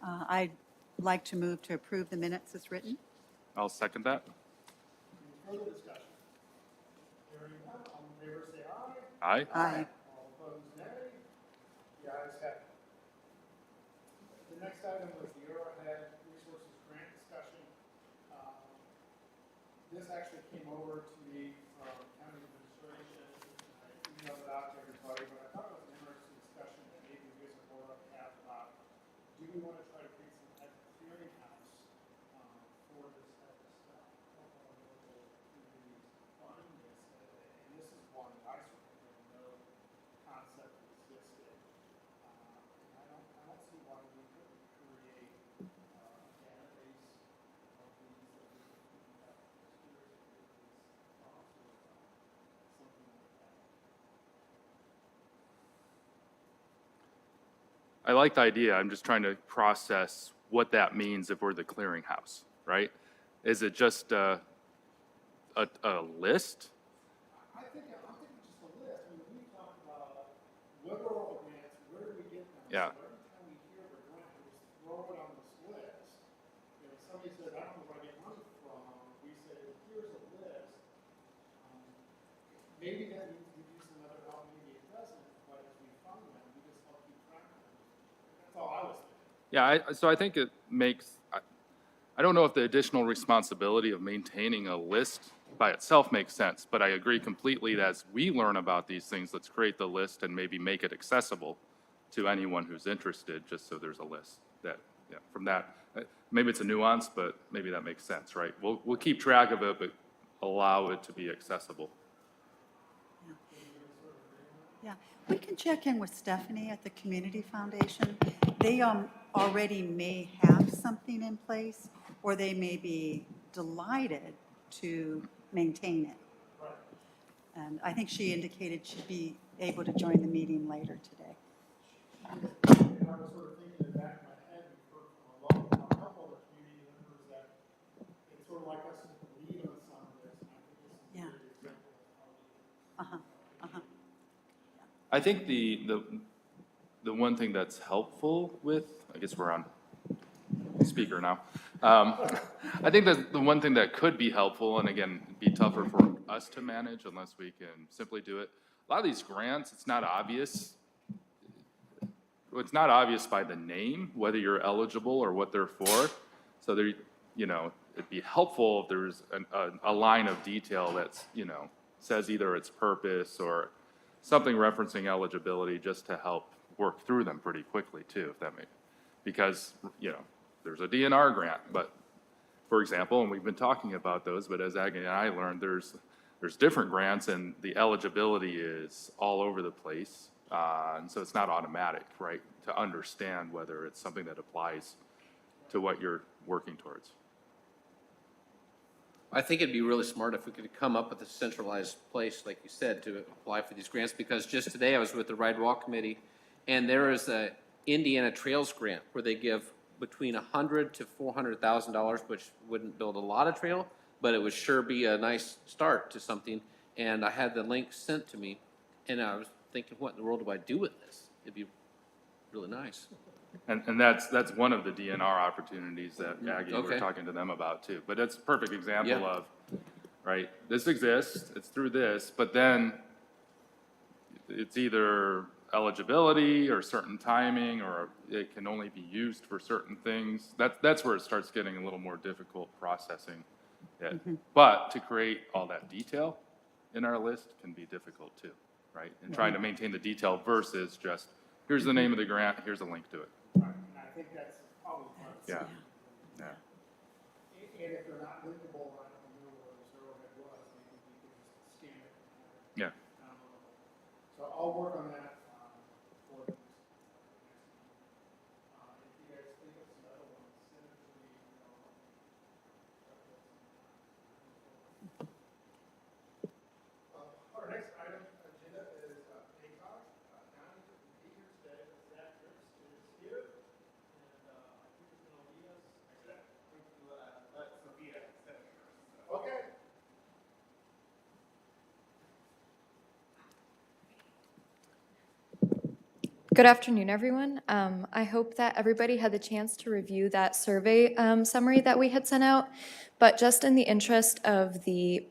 I'd like to move to approve the minutes as written. I'll second that. Any further discussion? Hearing none, all in favor say aye. Aye. Aye. All opposed, nay. The ayes have it. The next item was the Arrowhead Resources Grant discussion. This actually came over to me from county administration. I emailed it out to everybody, but I thought it was an interesting discussion that maybe we as a board ought to have about, do we want to try to create some type of clearinghouse for this type of stuff? Help our local communities fund this, and this is one that I certainly didn't know concept existed. And I don't see why we couldn't create a database of these that we could keep up something like that. I like the idea. I'm just trying to process what that means if we're the clearinghouse, right? Is it just a list? I'm thinking just a list. I mean, we talk about what are all the grants, where do we get them? Yeah. So every time we hear of a grant, we just throw it on this list. You know, somebody says, I don't know where I get money from, we say, well, here's a list. Maybe that needs to do some other help, maybe it doesn't, but as we fund them, we just help keep track of them. That's all I was thinking. Yeah, so I think it makes, I don't know if the additional responsibility of maintaining a list by itself makes sense, but I agree completely that as we learn about these things, let's create the list and maybe make it accessible to anyone who's interested, just so there's a list that, yeah, from that, maybe it's a nuance, but maybe that makes sense, right? We'll keep track of it, but allow it to be accessible. Yeah, we can check in with Stephanie at the Community Foundation. They already may have something in place, or they may be delighted to maintain it. Right. And I think she indicated she'd be able to join the meeting later today. And I was sort of thinking in the back of my head, we've heard from a couple of the community members that it's sort of like us to lead on some of this, and I think this is a Yeah. great example of how we Uh-huh, uh-huh. I think the one thing that's helpful with, I guess we're on speaker now. I think that the one thing that could be helpful, and again, it'd be tougher for us to manage unless we can simply do it. A lot of these grants, it's not obvious. It's not obvious by the name whether you're eligible or what they're for. So there, you know, it'd be helpful if there's a line of detail that's, you know, says either its purpose or something referencing eligibility, just to help work through them pretty quickly too, if that makes, because, you know, there's a DNR grant, but for example, and we've been talking about those, but as Aggie and I learned, there's different grants and the eligibility is all over the place. And so it's not automatic, right, to understand whether it's something that applies to what you're working towards. I think it'd be really smart if we could come up with a centralized place, like you said, to apply for these grants, because just today I was with the Ride Walk Committee, and there is a Indiana Trails grant where they give between $100,000 to $400,000, which wouldn't build a lot of trail, but it would sure be a nice start to something. And I had the link sent to me, and I was thinking, what in the world do I do with this? It'd be really nice. And that's one of the DNR opportunities that Aggie, we're Okay. talking to them about too. But that's a perfect example Yeah. of, right, this exists, it's through this, but then it's either eligibility or certain timing, or it can only be used for certain things. That's where it starts getting a little more difficult processing it. But to create all that detail in our list can be difficult too, right? And trying to maintain the detail versus just, here's the name of the grant, here's a link to it. Right, and I think that's probably part of the. Yeah. Yeah. And if they're not linkable, I don't know where the Arrowhead was, maybe we could just scan it. Yeah. So I'll work on that, for the next meeting. If you guys think of some other ones, send it to me. Our next item agenda is, PayCog. Donnie couldn't be here today, but Zach Ricks is here. And, I think he's gonna lead us. Zach, let Sophia set it first. Okay. Good afternoon, everyone. I hope that everybody had the chance to review that survey summary that we had sent out. But just in the interest of the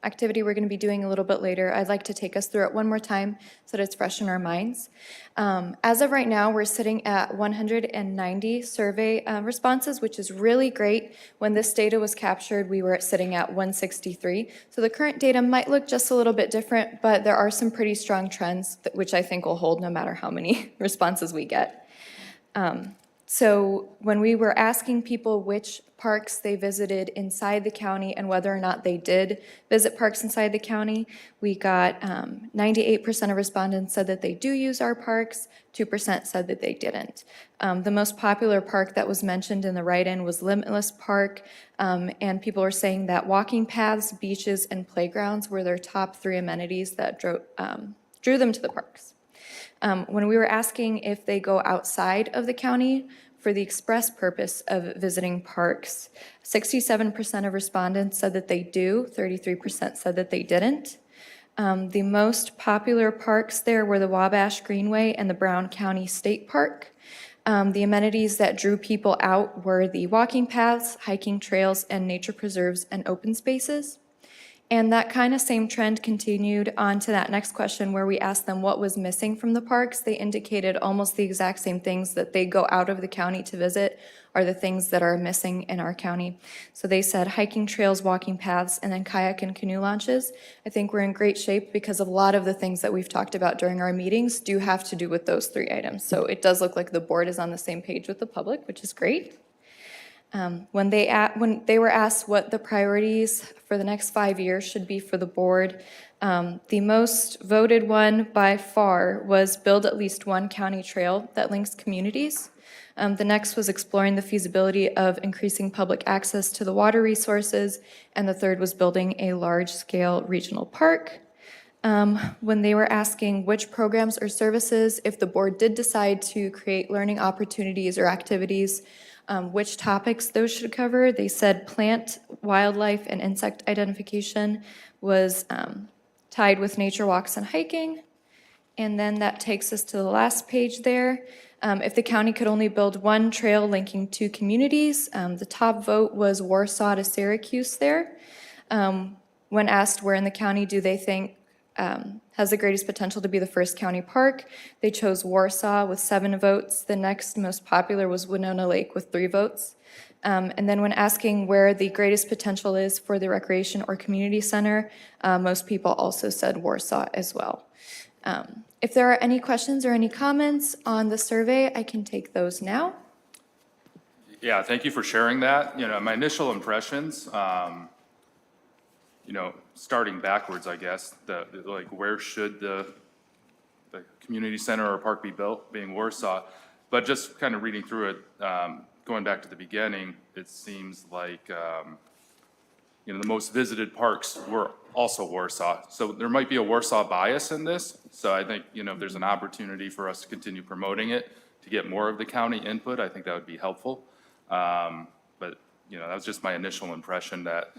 activity we're going to be doing a little bit later, I'd like to take us through it one more time so that it's fresh in our minds. As of right now, we're sitting at 190 survey responses, which is really great. When this data was captured, we were sitting at 163. So the current data might look just a little bit different, but there are some pretty strong trends which I think will hold no matter how many responses we get. So when we were asking people which parks they visited inside the county and whether or not they did visit parks inside the county, we got 98% of respondents said that they do use our parks, 2% said that they didn't. The most popular park that was mentioned in the write-in was Limitless Park, and people are saying that walking paths, beaches, and playgrounds were their top 3 amenities that drew them to the parks. When we were asking if they go outside of the county for the express purpose of visiting parks, 67% of respondents said that they do, 33% said that they didn't. The most popular parks there were the Wabash Greenway and the Brown County State Park. The amenities that drew people out were the walking paths, hiking trails, and nature preserves and open spaces. And that kind of same trend continued on to that next question where we asked them what was missing from the parks. They indicated almost the exact same things that they go out of the county to visit are the things that are missing in our county. So they said hiking trails, walking paths, and then kayak and canoe launches. I think we're in great shape because a lot of the things that we've talked about during our meetings do have to do with those 3 items. So it does look like the board is on the same page with the public, which is great. When they were asked what the priorities for the next 5 years should be for the board, the most voted one by far was build at least one county trail that links communities. The next was exploring the feasibility of increasing public access to the water resources, and the third was building a large-scale regional park. When they were asking which programs or services, if the board did decide to create learning opportunities or activities, which topics those should cover, they said plant, wildlife, and insect identification was tied with nature walks and hiking. And then that takes us to the last page there. If the county could only build one trail linking 2 communities, the top vote was Warsaw to Syracuse there. When asked where in the county do they think has the greatest potential to be the first county park, they chose Warsaw with 7 votes. The next most popular was Winona Lake with 3 votes. And then when asking where the greatest potential is for the recreation or community center, most people also said Warsaw as well. If there are any questions or any comments on the survey, I can take those now. Yeah, thank you for sharing that. My initial impressions, starting backwards, I guess, like where should the community center or park be built, being Warsaw. But just kind of reading through it, going back to the beginning, it seems like, the most visited parks were also Warsaw. So there might be a Warsaw bias in this. So I think, if there's an opportunity for us to continue promoting it, to get more of the county input, I think that would be helpful. But, that was just my initial impression that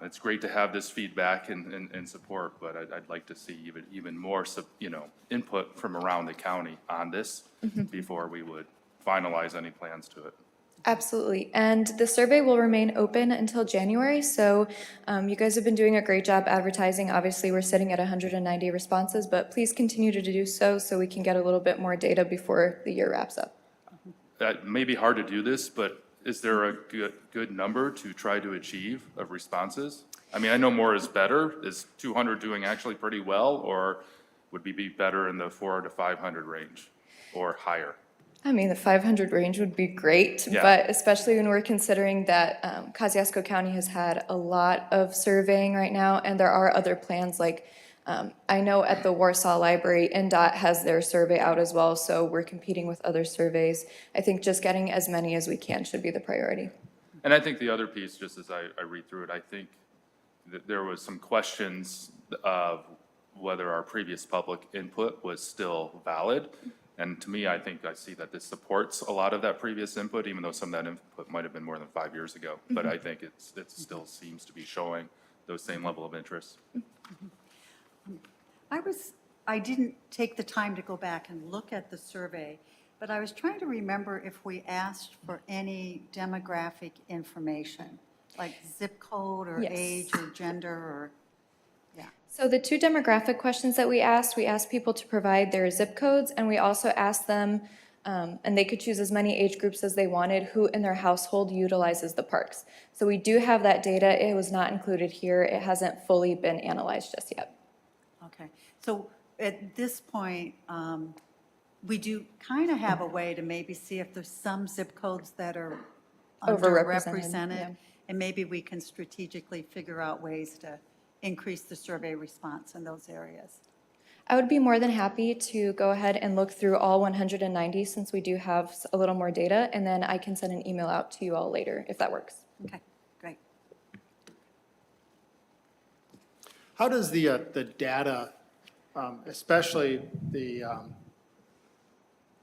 it's great to have this feedback and support, but I'd like to see even more, input from around the county on this before we would finalize any plans to it. Absolutely. And the survey will remain open until January. So you guys have been doing a great job advertising. Obviously, we're sitting at 190 responses, but please continue to do so we can get a little bit more data before the year wraps up. That may be hard to do this, but is there a good number to try to achieve of responses? I mean, I know more is better. Is 200 doing actually pretty well, or would we be better in the 400 to 500 range or higher? I mean, the 500 range would be great, Yeah. but especially when we're considering that Kosciuszko County has had a lot of surveying right now, and there are other plans like I know at the Warsaw Library, NDOT has their survey out as well, so we're competing with other surveys. I think just getting as many as we can should be the priority. And I think the other piece, just as I read through it, I think that there was some questions of whether our previous public input was still valid. And to me, I think I see that this supports a lot of that previous input, even though some of that input might have been more than 5 years ago. But I think it still seems to be showing those same level of interest. I was I didn't take the time to go back and look at the survey, but I was trying to remember if we asked for any demographic information, like zip code or Yes. age or gender or, yeah. So the two demographic questions that we asked people to provide their zip codes, and we also asked them, and they could choose as many age groups as they wanted, who in their household utilizes the parks. So we do have that data. It was not included here. It hasn't fully been analyzed just yet. Okay, so at this point, we do kind of have a way to maybe see if there's some zip codes that are Overrepresented, yeah. underrepresented, and maybe we can strategically figure out ways to increase the survey response in those areas. I would be more than happy to go ahead and look through all 190 since we do have a little more data, and then I can send an email out to you all later if that works. Okay, great. How does the data, especially the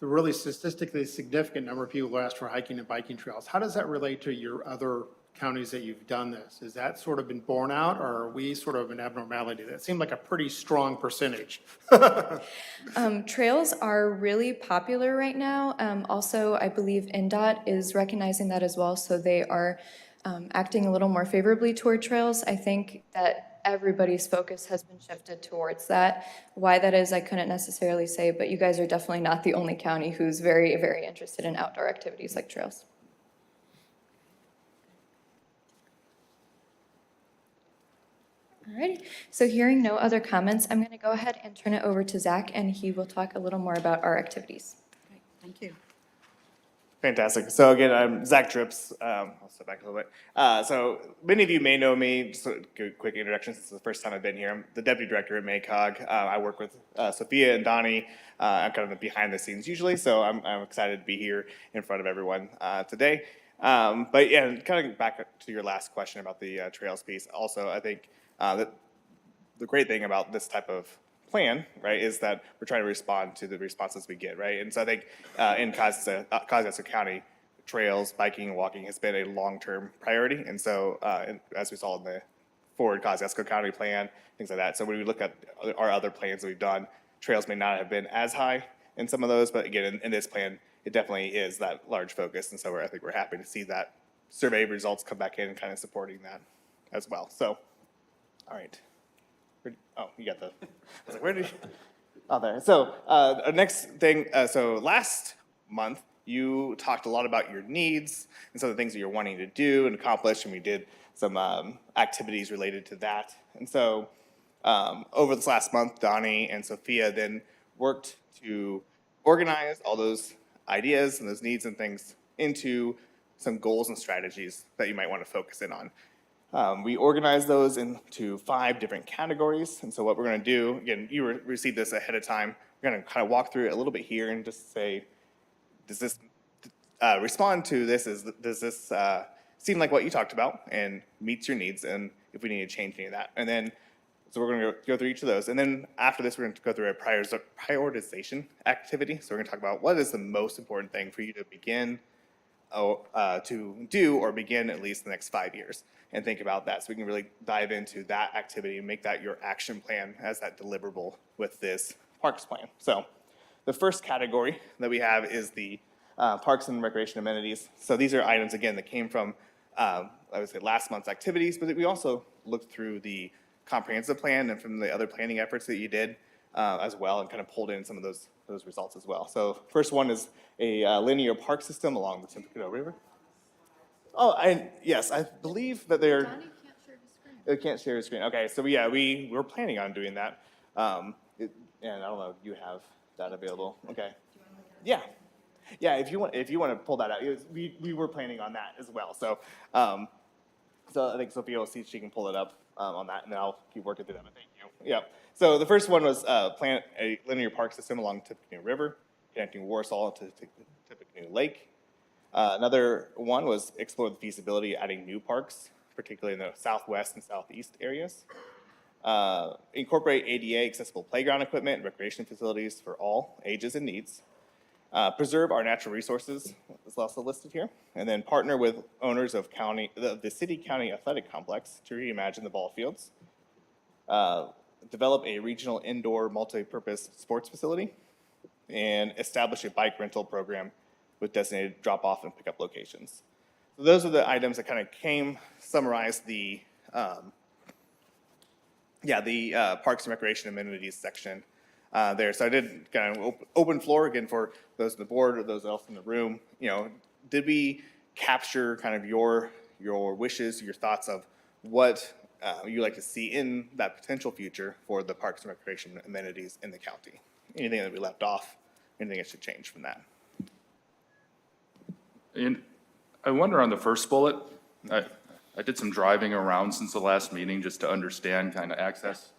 really statistically significant number of people who asked for hiking and biking trails, how does that relate to your other counties that you've done this? Has that sort of been borne out, or are we sort of an abnormality? That seemed like a pretty strong percentage. Trails are really popular right now. Also, I believe NDOT is recognizing that as well, so they are acting a little more favorably toward trails. I think that everybody's focus has been shifted towards that. Why that is, I couldn't necessarily say, but you guys are definitely not the only county who's very, very interested in outdoor activities like trails. Alrighty, so hearing no other comments, I'm going to go ahead and turn it over to Zach, and he will talk a little more about our activities. Great, thank you. Fantastic. So again, I'm Zach Trips. I'll step back a little bit. So many of you may know me. Just a quick introduction since it's the first time I've been here. I'm the deputy director at MACOG. I work with Sophia and Donnie. I'm kind of behind the scenes usually, so I'm excited to be here in front of everyone today. But yeah, kind of back to your last question about the trails piece. Also, I think that the great thing about this type of plan, right, is that we're trying to respond to the responses we get, right? And so I think in Kosciuszko County, trails, biking, and walking has been a long-term priority. And so as we saw in the forward Kosciuszko County plan, things like that. So when we look at our other plans that we've done, trails may not have been as high in some of those, but again, in this plan, it definitely is that large focus. And so I think we're happy to see that survey results come back in and kind of supporting that as well. So, all right. Oh, you got the, I was like, where did you? Oh, there. So our next thing, so last month, you talked a lot about your needs and some of the things that you're wanting to do and accomplish, and we did some activities related to that. And so over this last month, Donnie and Sophia then worked to organize all those ideas and those needs and things into some goals and strategies that you might want to focus in on. We organized those into 5 different categories. And so what we're going to do, again, you received this ahead of time. We're going to kind of walk through it a little bit here and just say, does this respond to this? Does this seem like what you talked about and meets your needs? And if we need to change any of that. And then, so we're going to go through each of those. And then after this, we're going to go through a prioritization activity. So we're going to talk about what is the most important thing for you to begin to do or begin at least the next 5 years and think about that. So we can really dive into that activity and make that your action plan as that deliverable with this parks plan. So the first category that we have is the parks and recreation amenities. So these are items, again, that came from, I would say, last month's activities, but we also looked through the comprehensive plan and from the other planning efforts that you did as well and kind of pulled in some of those results as well. So first one is a linear park system along the Timpano River. Oh, yes, I believe that they're. Donnie can't share his screen. It can't share his screen. Okay, so yeah, we were planning on doing that. And I don't know if you have that available. Okay. Yeah. Yeah, if you want to pull that out, we were planning on that as well. So, so I think Sophia will see if she can pull it up on that, and then I'll keep working through that. Thank you. Yeah. So the first one was plan a linear park system along Tippecanoe River, connecting Warsaw to Tippecanoe Lake. Another one was explore the feasibility of adding new parks, particularly in the southwest and southeast areas. Incorporate ADA accessible playground equipment and recreation facilities for all ages and needs. Preserve our natural resources is also listed here. And then partner with owners of the city-county athletic complex to reimagine the ball fields. develop a regional indoor multi-purpose sports facility, and establish a bike rental program with designated drop-off and pickup locations. So those are the items that kind of summarized the Parks and Recreation Amenities section there. So I did kind of open floor again for those on the board or those else in the room. Did we capture kind of your wishes, your thoughts of what you like to see in that potential future for the Parks and Recreation amenities in the county? Anything that we left off? Anything that should change from that? And I wonder on the first bullet, I did some driving around since the last meeting just to understand kind of access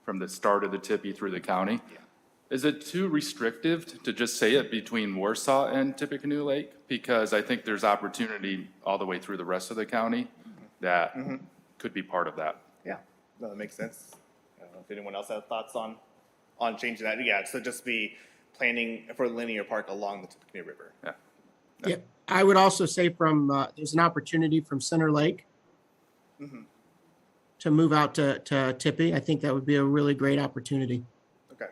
from the start of the Tippy through the county. Yeah. Is it too restrictive to just say it between Warsaw and Tippecanoe Lake? Because I think there's opportunity all the way through the rest of the county that could be part of that. Yeah, no, that makes sense. I don't know if anyone else has thoughts on changing that. Yeah, so just be planning for a linear park along the Tippecanoe River. Yeah. Yeah, I would also say there's an opportunity from Center Lake to move out to Tippy. I think that would be a really great opportunity. Okay.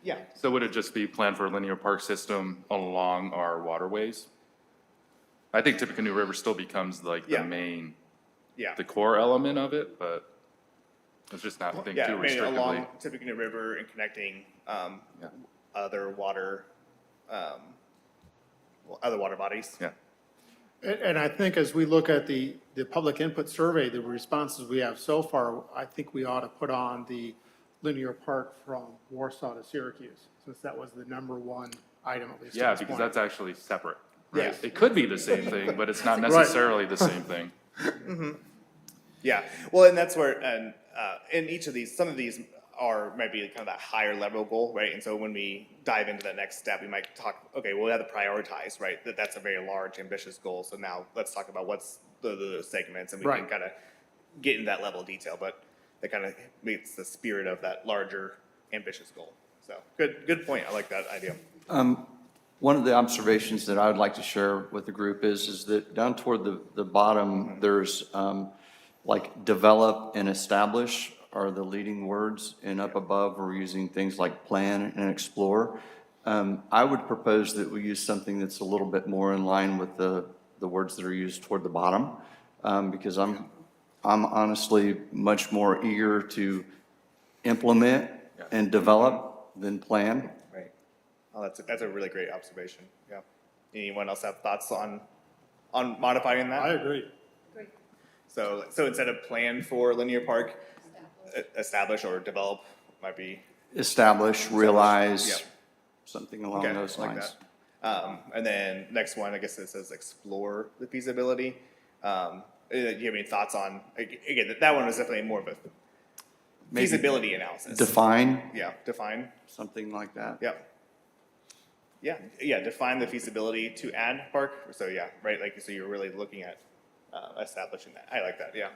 Yeah, So would it just be planned for a linear park system along our waterways? I think Tippecanoe River still becomes like Yeah. the main, yeah. the core element of it, but let's just not think Yeah, too maybe restrictively. along Tippecanoe River and connecting other water bodies. Yeah. And I think as we look at the public input survey, the responses we have so far, I think we ought to put on the linear park from Warsaw to Syracuse, since that was the #1 item, at least Yeah, at this because point. that's actually separate, right? Yes. It could be the same thing, but it's not Right. necessarily the same thing. Yeah, well, and that's where, and in each of these, some of these are maybe kind of that higher level goal, right? And so when we dive into that next step, we might talk, okay, well, we have to prioritize, right? That's a very large, ambitious goal. So now let's talk about what's the segments, and we can Right. kind of get into that level of detail. But that kind of meets the spirit of that larger, ambitious goal. So good point. I like that idea. One of the observations that I would like to share with the group is that down toward the bottom, there's like develop and establish are the leading words, and up above, we're using things like plan and explore. I would propose that we use something that's a little bit more in line with the words that are used toward the bottom, because I'm honestly much more eager to implement and develop than plan. Right. Oh, that's a really great observation. Yeah. Anyone else have thoughts on modifying that? I agree. So instead of plan for linear park, establish or develop might be, Establish, realize, Yep. something along okay, those like lines. that. And then next one, I guess it says explore the feasibility. Do you have any thoughts on, again, that one was definitely more of a Maybe feasibility analysis. Define, Yeah, define, something like that. yep. Yeah, define the feasibility to add park, so yeah, right, like, so you're really looking at establishing that. I like that, yeah.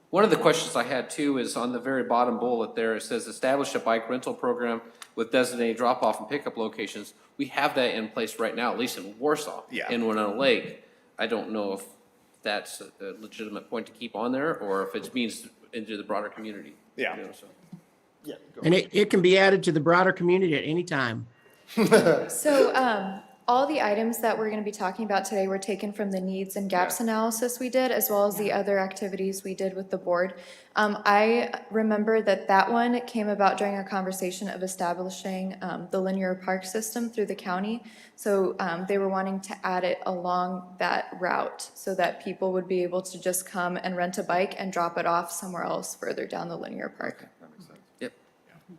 One of the questions I had too is on the very bottom bullet there, it says establish a bike rental program with designated drop-off and pickup locations. We have that in place right now, at least in Warsaw. Yeah. In Winona Lake. I don't know if that's a legitimate point to keep on there, or if it means into the broader community. Yeah. You know, so. And it can be added to the broader community at any time. So, all the items that we're going to be talking about today were taken from the needs and gaps analysis we did, as well as the other activities we did with the board. I remember that one came about during a conversation of establishing the linear park system through the county. So they were wanting to add it along that route so that people would be able to just come and rent a bike and drop it off somewhere else further down the linear park. That makes sense. Yep,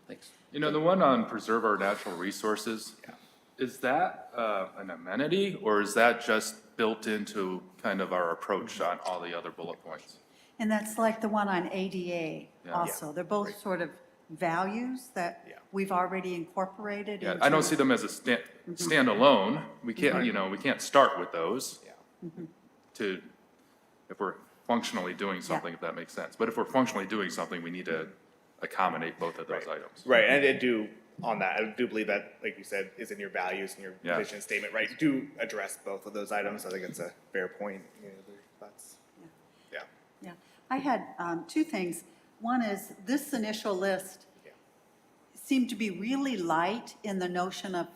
thanks. You know, the one on preserve our natural resources, is that an amenity, or is that just built into kind of our approach on all the other bullet points? And that's like the one on ADA Yeah. also. They're both sort of values that Yeah. we've already incorporated Yeah, into. I don't see them as a standalone. We can't, you know, we can't start with those to, if we're functionally doing something, if that makes sense. But if we're functionally doing something, we need to accommodate both of those items. Right, and I do, on that, I do believe that, like you said, is in your values and your Yeah. vision statement, right? Do address both of those items. I think it's a fair point. You know, that's, yeah. Yeah, I had two things. One is this initial list seemed to be really light in the notion of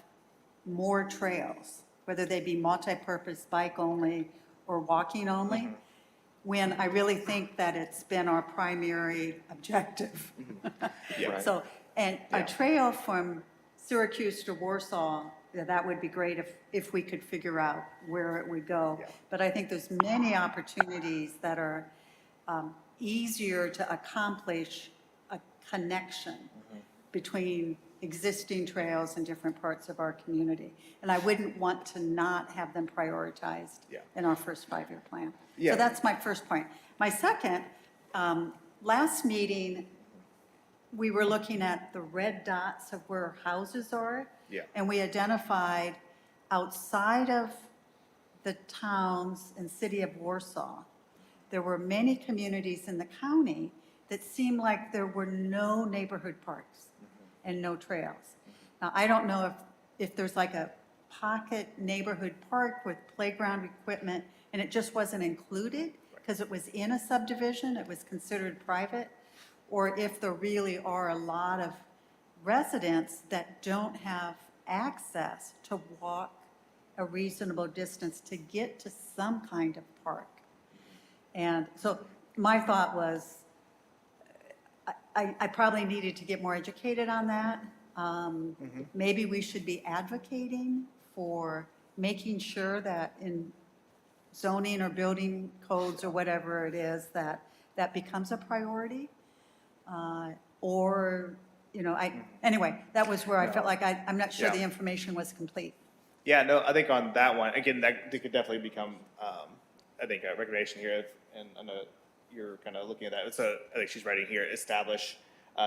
more trails, whether they be multi-purpose, bike only, or walking only, when I really think that it's been our primary objective. Yeah. So, and a trail from Syracuse to Warsaw, yeah, that would be great if we could figure out where it would go. Yeah. But I think there's many opportunities that are easier to accomplish a connection between existing trails in different parts of our community. And I wouldn't want to not have them prioritized Yeah. in our first five-year plan. Yeah. So that's my first point. My second, last meeting, we were looking at the red dots of where houses are. Yeah. And we identified outside of the towns and city of Warsaw, there were many communities in the county that seemed like there were no neighborhood parks and no trails. Now, I don't know if there's like a pocket neighborhood park with playground equipment and it just wasn't included because it was in a subdivision, it was considered private, or if there really are a lot of residents that don't have access to walk a reasonable distance to get to some kind of park. And so my thought was, I probably needed to get more educated on that. Maybe we should be advocating for making sure that in zoning or building codes or whatever it is, that that becomes a priority. Or, you know, anyway, that was where I felt like I'm not sure Yeah. the information was complete. Yeah, no, I think on that one, again, that could definitely become, I think, a recommendation here, and I know you're kind of looking at that. So I think she's writing here, establish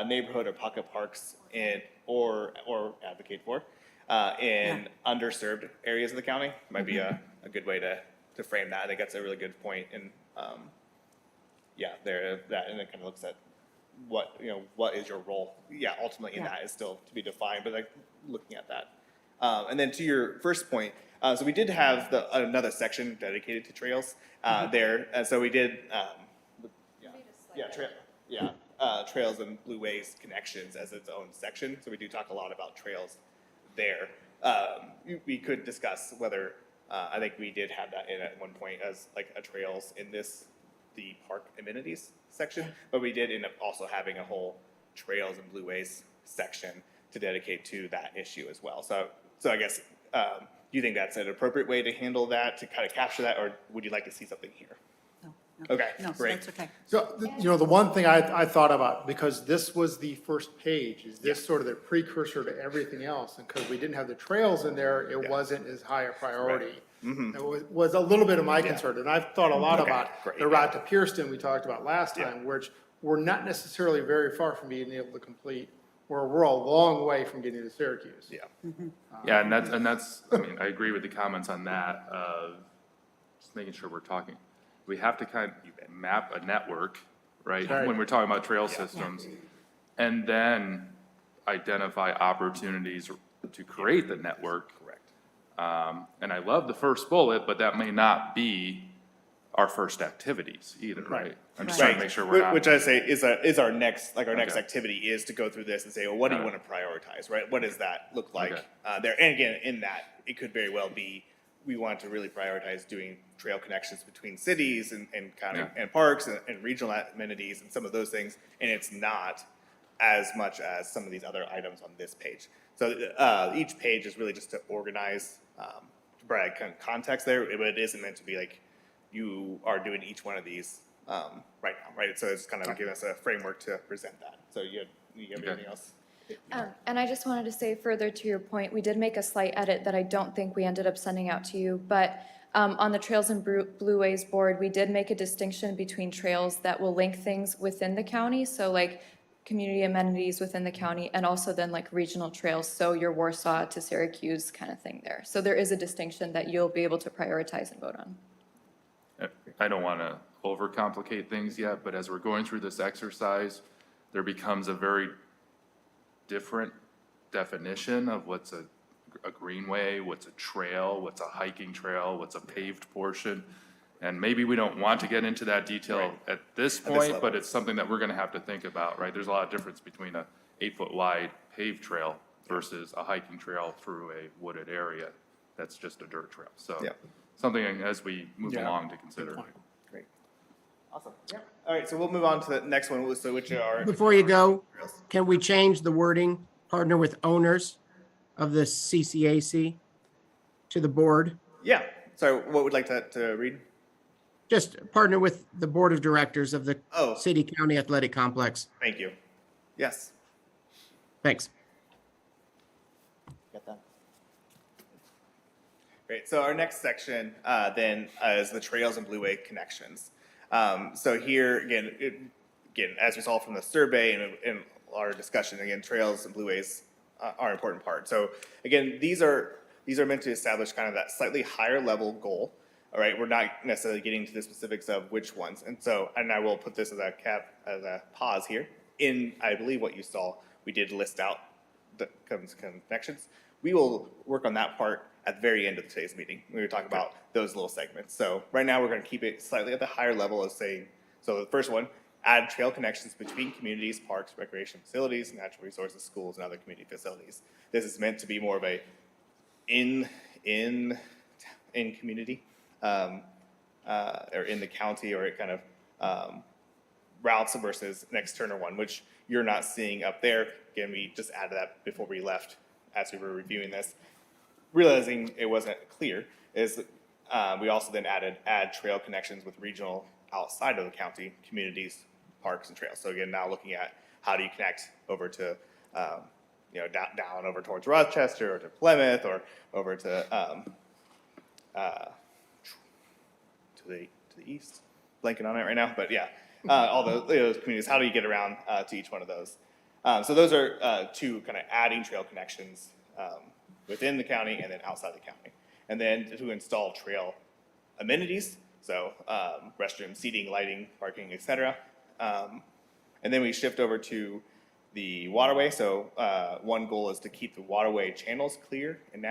neighborhood or pocket parks or advocate for in underserved areas of the county. Might be a good way to frame that. I think that's a really good point. And and it kind of looks at what is your role? Yeah, ultimately in Yeah. that is still to be defined, but like looking at that. And then to your first point, so we did have another section dedicated to trails there. And so we did, trails and Blue Ways connections as its own section. So we do talk a lot about trails there. We could discuss whether, I think we did have that in at one point as like a trails in the park amenities section, but we did end up also having a whole trails and Blue Ways section to dedicate to that issue as well. So I guess, do you think that's an appropriate way to handle that, to kind of capture that, or would you like to see something here? No. Okay, No, so great. that's okay. So, the one thing I thought about, because this was the first page, is this sort of the precursor to everything else? And because we didn't have the trails in there, it wasn't as high a priority. That was a little bit of my concern, and I've thought a lot Okay, about great, the route to Pearston we talked about last Yeah. time, which we're not necessarily very far from being able to complete, where we're a long way from getting to Syracuse. Yeah. Yeah, and that's, I mean, I agree with the comments on that, just making sure we're talking. We have to kind of map a network, right? Right. When we're talking about trail systems. And then identify opportunities to create the network. Correct. And I love the first bullet, but that may not be our first activities either, right? I'm just trying to make sure we're not. Which I say is our next, like our next Okay. activity is to go through this and say, well, what do you Got want to prioritize, right? What does that look like Okay. there? And again, in that, it could very well be, we want to really prioritize doing trail connections between cities and county Yeah. and parks and regional amenities and some of those things. And it's not as much as some of these other items on this page. So each page is really just to organize, to provide kind of context there, but it isn't meant to be like you are doing each one of these right now, right? So it's kind of giving us a framework to present that. So you have Okay. anything else? And I just wanted to say further to your point, we did make a slight edit that I don't think we ended up sending out to you, but on the Trails and Blue Ways board, we did make a distinction between trails that will link things within the county, so like community amenities within the county, and also then like regional trails, so your Warsaw to Syracuse kind of thing there. So there is a distinction that you'll be able to prioritize and vote on. I don't want to overcomplicate things yet, but as we're going through this exercise, there becomes a very different definition of what's a greenway, what's a trail, what's a hiking trail, what's a paved portion. And maybe we don't want to get into that detail at this point, level. but it's something that we're gonna have to think about, right? There's a lot of difference between a 8-foot wide paved trail versus a hiking trail through a wooded area that's just a dirt trail. So Yeah. something as we move Yeah. along to consider. Great. Awesome. Yeah. All right, so we'll move on to the next one, so which are. Before you go, can we change the wording, partner with owners of the CCAC to the board? Yeah, so what would like to read? Just partner with the board of directors of the Oh. City County Athletic Complex. Thank you. Yes. Thanks. Got that. Great, so our next section then is the trails and Blueway connections. So here, again, as we saw from the survey and our discussion, again, trails and Blueways are an important part. So again, these are meant to establish kind of that slightly higher level goal. All right, we're not necessarily getting to the specifics of which ones. And so, and I will put this as a pause here. I believe what you saw, we did list out the connections. We will work on that part at the very end of today's meeting. We're going to talk about those little segments. So right now, we're going to keep it slightly at the higher level of saying, so the first one, add trail connections between communities, parks, recreation facilities, natural resources, schools, and other community facilities. This is meant to be more of a in community, or in the county, or it kind of routes versus an external one, which you're not seeing up there. Again, we just added that before we left as we were reviewing this. Realizing it wasn't clear is we also then add trail connections with regional outside of the county communities, parks, and trails. So again, now looking at how do you connect over to down over towards Rochester or to Plymouth or over to the east. Blanking on it right now, but yeah, all those communities. How do you get around to each one of those? So those are two kind of adding trail connections within the county and then outside the county. And then to install trail amenities, so restroom, seating, lighting, parking, etc. And then we shift over to the waterway. So one goal is to keep the waterway channels clear and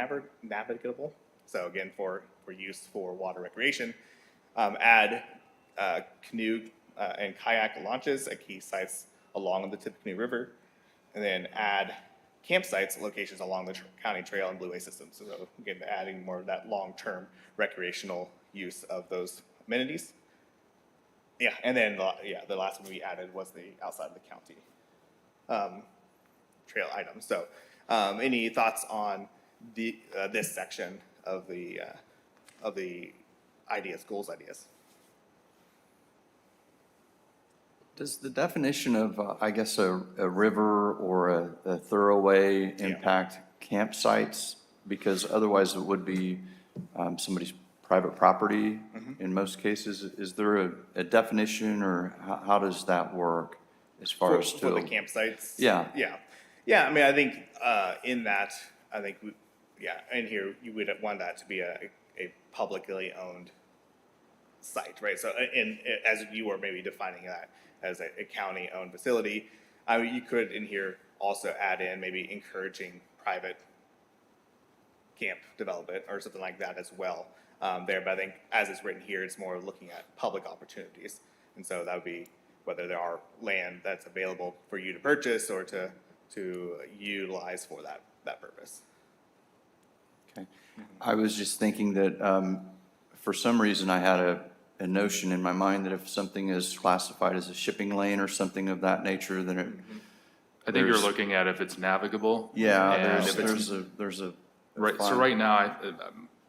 navigable. So again, for use for water recreation. Add canoe and kayak launches at key sites along the Tippecanoe River, and then add campsites locations along the county trail and Blueway systems. So again, adding more of that long-term recreational use of those amenities. Yeah, and then the last one we added was the outside of the county trail items. So any thoughts on this section of the goals ideas? Does the definition of, I guess, a river or a thoroughway impact campsites? Because otherwise it would be somebody's private property in most cases. Is there a definition, or how does that work as far as for the campsites? Yeah. Yeah, I mean, I think in that, I think, in here, you would want that to be a publicly owned site, right? So, as you were maybe defining that as a county-owned facility, you could in here also add in maybe encouraging private camp development or something like that as well there. But I think as it's written here, it's more looking at public opportunities. And so that would be whether there are land that's available for you to purchase or to utilize for that purpose. Okay. I was just thinking that for some reason I had a notion in my mind that if something is classified as a shipping lane or something of that nature, then it. I think you're There's- looking at if it's navigable. Yeah, And if it's, there's a. right, so right now,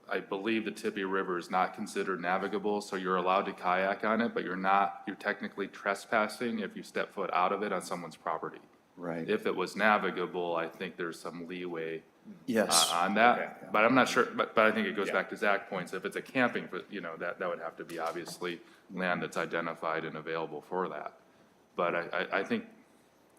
I believe the Tippy River is not considered navigable, so you're allowed to kayak on it, but you're technically trespassing if you step foot out of it on someone's property. Right, If it was navigable, I think there's some leeway yes, on that, Okay. but I'm not sure, but I think it goes Yeah. back to Zach's points. If it's a camping, that would have to be obviously land that's identified and available for that. But I think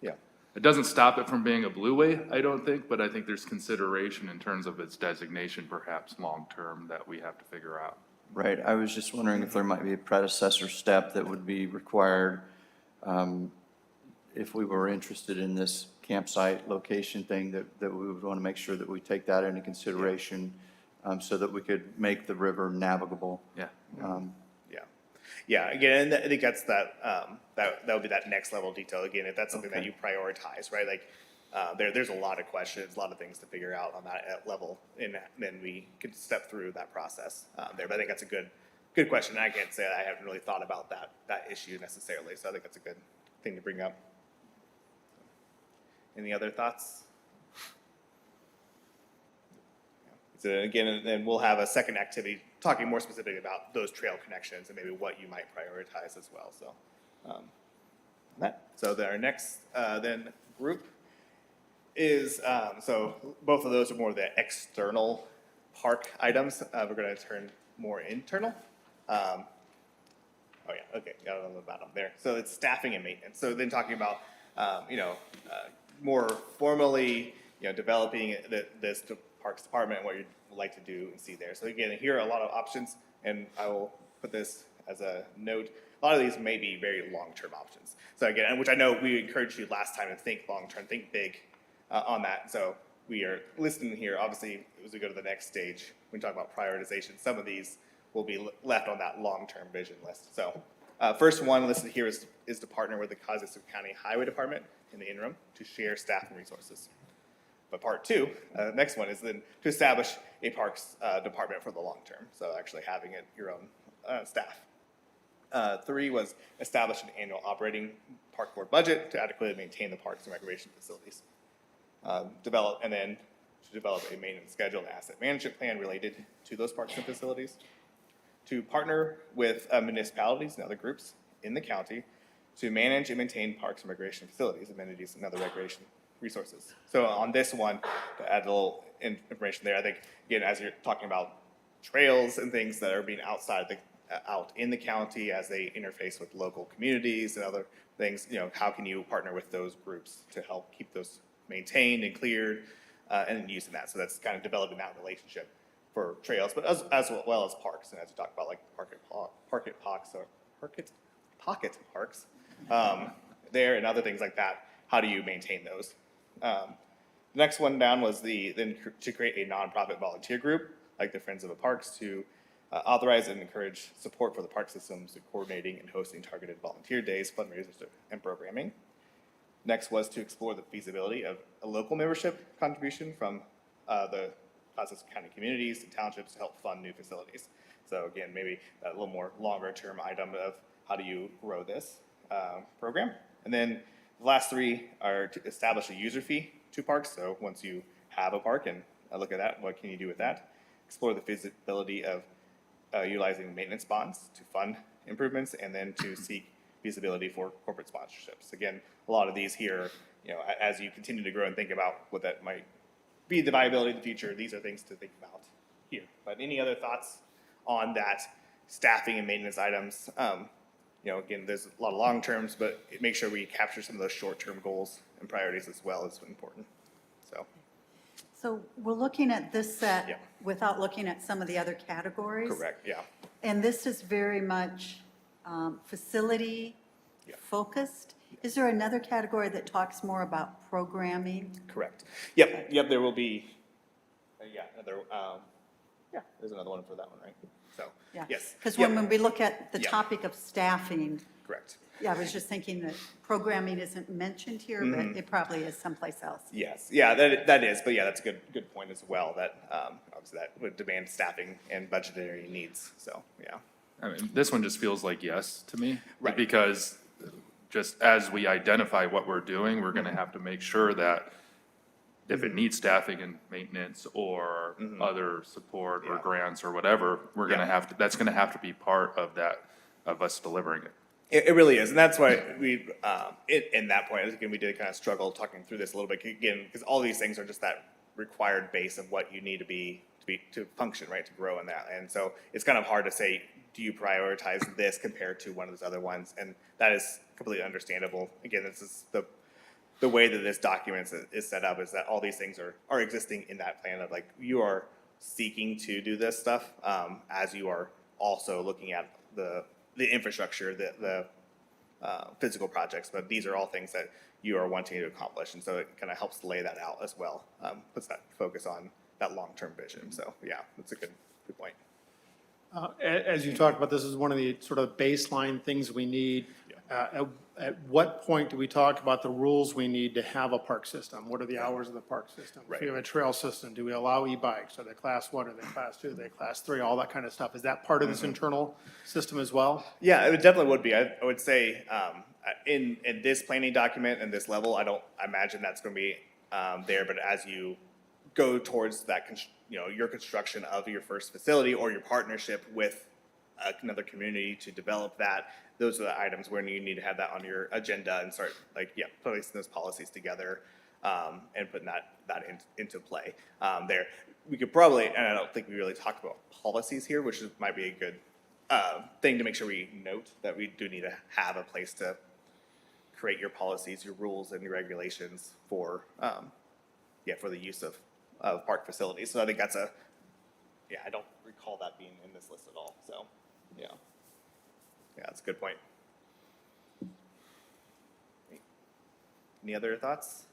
Yeah. it doesn't stop it from being a blueway, I don't think, but I think there's consideration in terms of its designation perhaps long-term that we have to figure out. right. I was just wondering if there might be a predecessor step that would be required if we were interested in this campsite location thing, that we would want to make sure that we take that into consideration so that we could make the river navigable. Yeah. Yeah, again, and I think that's that would be that next level detail. Again, if that's something that you prioritize, right? Like, there's a lot of questions, a lot of things to figure out on that level, and then we could step through that process there. But I think that's a good question. I can't say I haven't really thought about that issue necessarily, so I think that's a good thing to bring up. Any other thoughts? So again, and then we'll have a second activity talking more specifically about those trail connections and maybe what you might prioritize as well. So, so our next then group is so both of those are more the external park items. We're going to turn more internal. Oh yeah, okay, got it on the bottom there. So it's staffing and maintenance. So then talking about more formally, developing this Parks Department, what you'd like to do and see there. So again, here are a lot of options, and I will put this as a note. A lot of these may be very long-term options. So again, which I know we encouraged you last time to think long-term, think big on that. So we are listing here, obviously, as we go to the next stage, when we talk about prioritization, some of these will be left on that long-term vision list. So first one listed here is to partner with the Kosciuszko County Highway Department in the interim to share staff and resources. But part two, next one, is then to establish a parks department for the long term. So actually having your own staff. 3 was establish an annual operating park board budget to adequately maintain the parks and recreation facilities. Develop a maintenance schedule and asset management plan related to those parks and facilities. To partner with municipalities and other groups in the county to manage and maintain parks and recreation facilities, amenities, and other recreation resources. So on this one, to add a little information there, I think, again, as you're talking about trails and things that are being out in the county as they interface with local communities and other things, how can you partner with those groups to help keep those maintained and cleared and using that? So that's kind of developing that relationship for trails, but as well as parks. And as you talk about like pocket parks there and other things like that, how do you maintain those? The next one down was to create a nonprofit volunteer group like the Friends of the Parks to authorize and encourage support for the park systems, coordinating and hosting targeted volunteer days, fundraisers, and programming. Next was to explore the feasibility of a local membership contribution from the Kosciuszko County communities and townships to help fund new facilities. So again, maybe a little more longer term item of how do you grow this program. And then the last 3 are to establish a user fee to parks. So once you have a park and look at that, what can you do with that? Explore the feasibility of utilizing maintenance bonds to fund improvements, and then to seek feasibility for corporate sponsorships. Again, a lot of these here, as you continue to grow and think about what that might be, the viability in the future, these are things to think about here. But any other thoughts on that staffing and maintenance items? Again, there's a lot of long terms, but make sure we capture some of those short-term goals and priorities as well is important. So we're looking at this set Yeah. without looking at some of the other categories. Correct, yeah. And this is very much facility focused. Is there another category that talks more about programming? Correct. Yep, there will be, there's another one for that one, right? So, yes. Because Yep. when we look at the Yeah. topic of staffing, Correct. I was just thinking that programming isn't mentioned here, Mm-hmm. but it probably is someplace else. Yes, yeah, that is, but yeah, that's a good point as well, that obviously that would demand staffing and budgetary needs, so, yeah. I mean, this one just feels like yes to me. Right. Because just as we identify what we're doing, we're gonna have to make sure that if it needs staffing and maintenance or other support or Yeah. grants or whatever, we're gonna Yeah. have to, that's gonna have to be part of that, of us delivering it. It really is, and that's why we, in that point, again, we did kind of struggle talking through this a little bit, again, because all these things are just that required base of what you need to function, right, to grow in that, and so it's kind of hard to say, do you prioritize this compared to one of those other ones, and that is completely understandable. Again, this is the way that this document is set up, is that all these things are existing in that plan of like, you are seeking to do this stuff, as you are also looking at the infrastructure, the physical projects, but these are all things that you are wanting to accomplish, and so it kind of helps lay that out as well, puts that focus on that long-term vision. So yeah, that's a good point. As you talked about, this is one of the sort of baseline things we need. At what point do we talk about the rules we need to have a park system? What are the hours of the park system? If we have a trail system, do we allow e-bikes? Are they class 1? Are they class 2? Are they class 3? All that kind of stuff. Is that part of this internal system as well? Yeah, it definitely would be. I would say in this planning document and this level, I imagine that's going to be there. But as you go towards that, your construction of your first facility or your partnership with another community to develop that, those are the items where you need to have that on your agenda and start placing those policies together and putting that into play. There, we could probably, and I don't think we really talked about policies here, which might be a good thing to make sure we note that we do need to have a place to create your policies, your rules, and your regulations for the use of park facilities. So I think that's I don't recall that being in this list at all. So, yeah, that's a good point. Any other thoughts?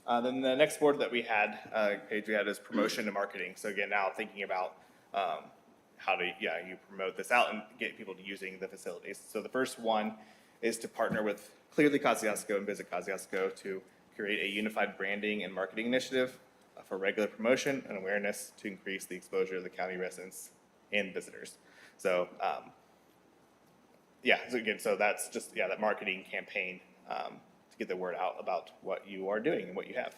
Then the next board that we had, page we had is promotion and marketing. So again, now thinking about how to, you promote this out and get people to using the facilities. So the first one is to partner with Clearly Kosciuszko and Visit Kosciuszko to create a unified branding and marketing initiative for regular promotion and awareness to increase the exposure of the county residents and visitors. So, so that's just, that marketing campaign to get the word out about what you are doing and what you have.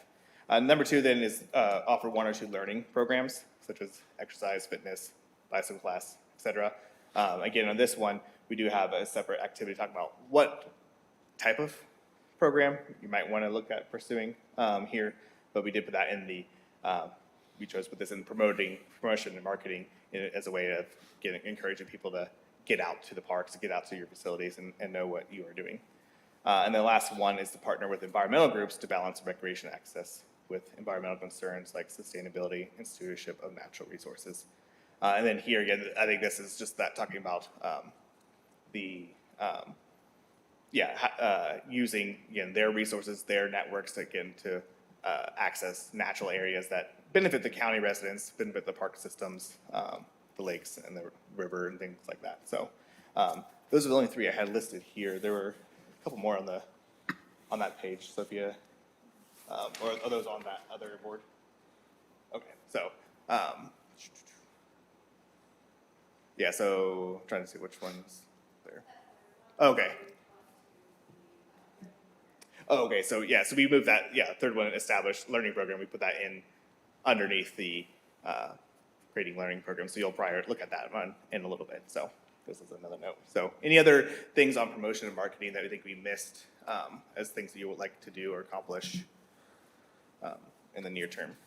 Number 2 then is offer 1 or 2 learning programs, such as exercise, fitness, bicycle class, etc. Again, on this one, we do have a separate activity talking about what type of program you might want to look at pursuing here, but we did put that in the, we chose to put this in promotion and marketing as a way of encouraging people to get out to the parks, to get out to your facilities and know what you are doing. And the last one is to partner with environmental groups to balance recreation access with environmental concerns like sustainability and stewardship of natural resources. And then here again, I think this is just that talking about using their resources, their networks again to access natural areas that benefit the county residents, benefit the park systems, the lakes and the river and things like that. So those are the only 3 I had listed here. There were a couple more on that page. So if you or are those on that other board? Okay, so so I'm trying to see which one's there. Okay. Okay, so so we moved that, third one, established learning program, we put that in underneath the creating learning program, so you'll probably look at that one in a little bit, so this is another note. So any other things on promotion and marketing that you think we missed as things that you would like to do or accomplish in the near term?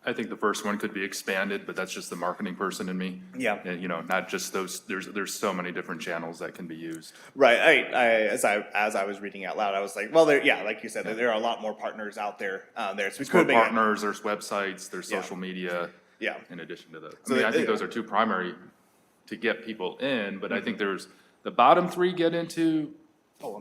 I think the first one could be expanded, but that's just the marketing person in me. Yeah. And, not just those, there's so many different channels that can be used. Right. As I was reading out loud, I was like, well, like you said, there are a lot more partners out there. So we There's could make partners, there's websites, there's social media. Yeah. In addition to that. So I think those are 2 primary to get people in, but I think there's, the bottom 3 get into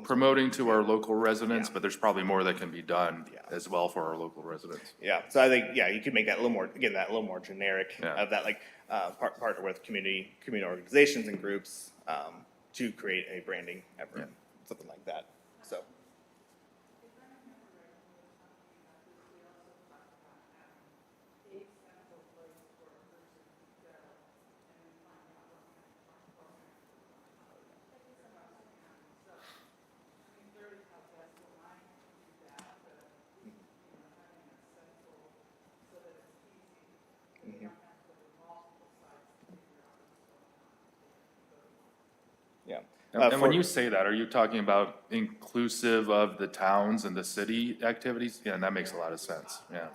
promoting to our local residents, but there's probably more that can be done as well for our local residents. Yeah, so I think, you could make that a little more, again, that a little more generic Yeah. of that, like, partner with community organizations and groups to create a branding effort, something like that, so. Yeah. And when you say that, are you talking about inclusive of the towns and the city activities? Yeah, and that makes a lot of sense, yeah.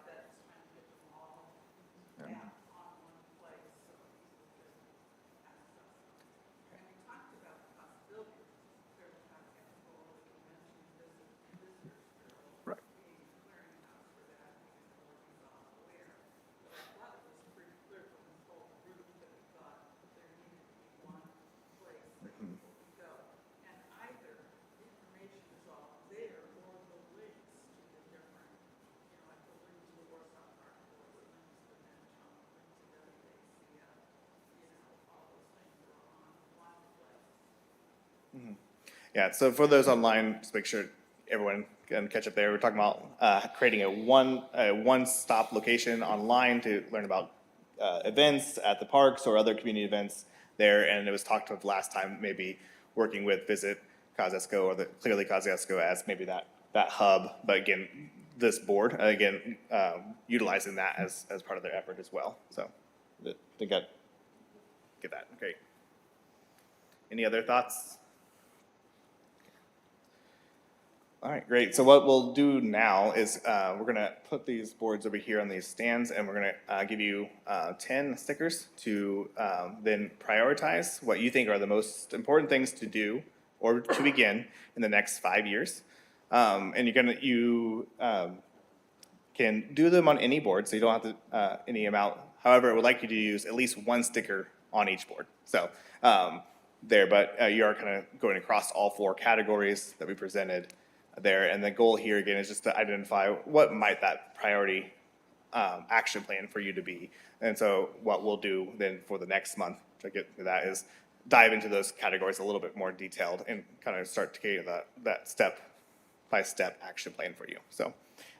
Right. Yeah, so for those online, just make sure everyone can catch up there. We're talking about creating a one-stop location online to learn about events at the parks or other community events there. And it was talked of last time, maybe working with Visit Kosciuszko or the Clearly Kosciuszko as maybe that hub. But again, this board, again, utilizing that as part of their effort as well. So I think I get that. Great. Any other thoughts? All right, great. So what we'll do now is we're going to put these boards over here on these stands, and we're going to give you 10 stickers to then prioritize what you think are the most important things to do or to begin in the next 5 years. And you can do them on any board, so you don't have to any amount. However, I would like you to use at least one sticker on each board. So there, but you are kind of going across all 4 categories that we presented there. And the goal here again is just to identify what might that priority action plan for you to be. And so what we'll do then for the next month to get to that is dive into those categories a little bit more detailed and kind of start to create that step-by-step action plan for you. So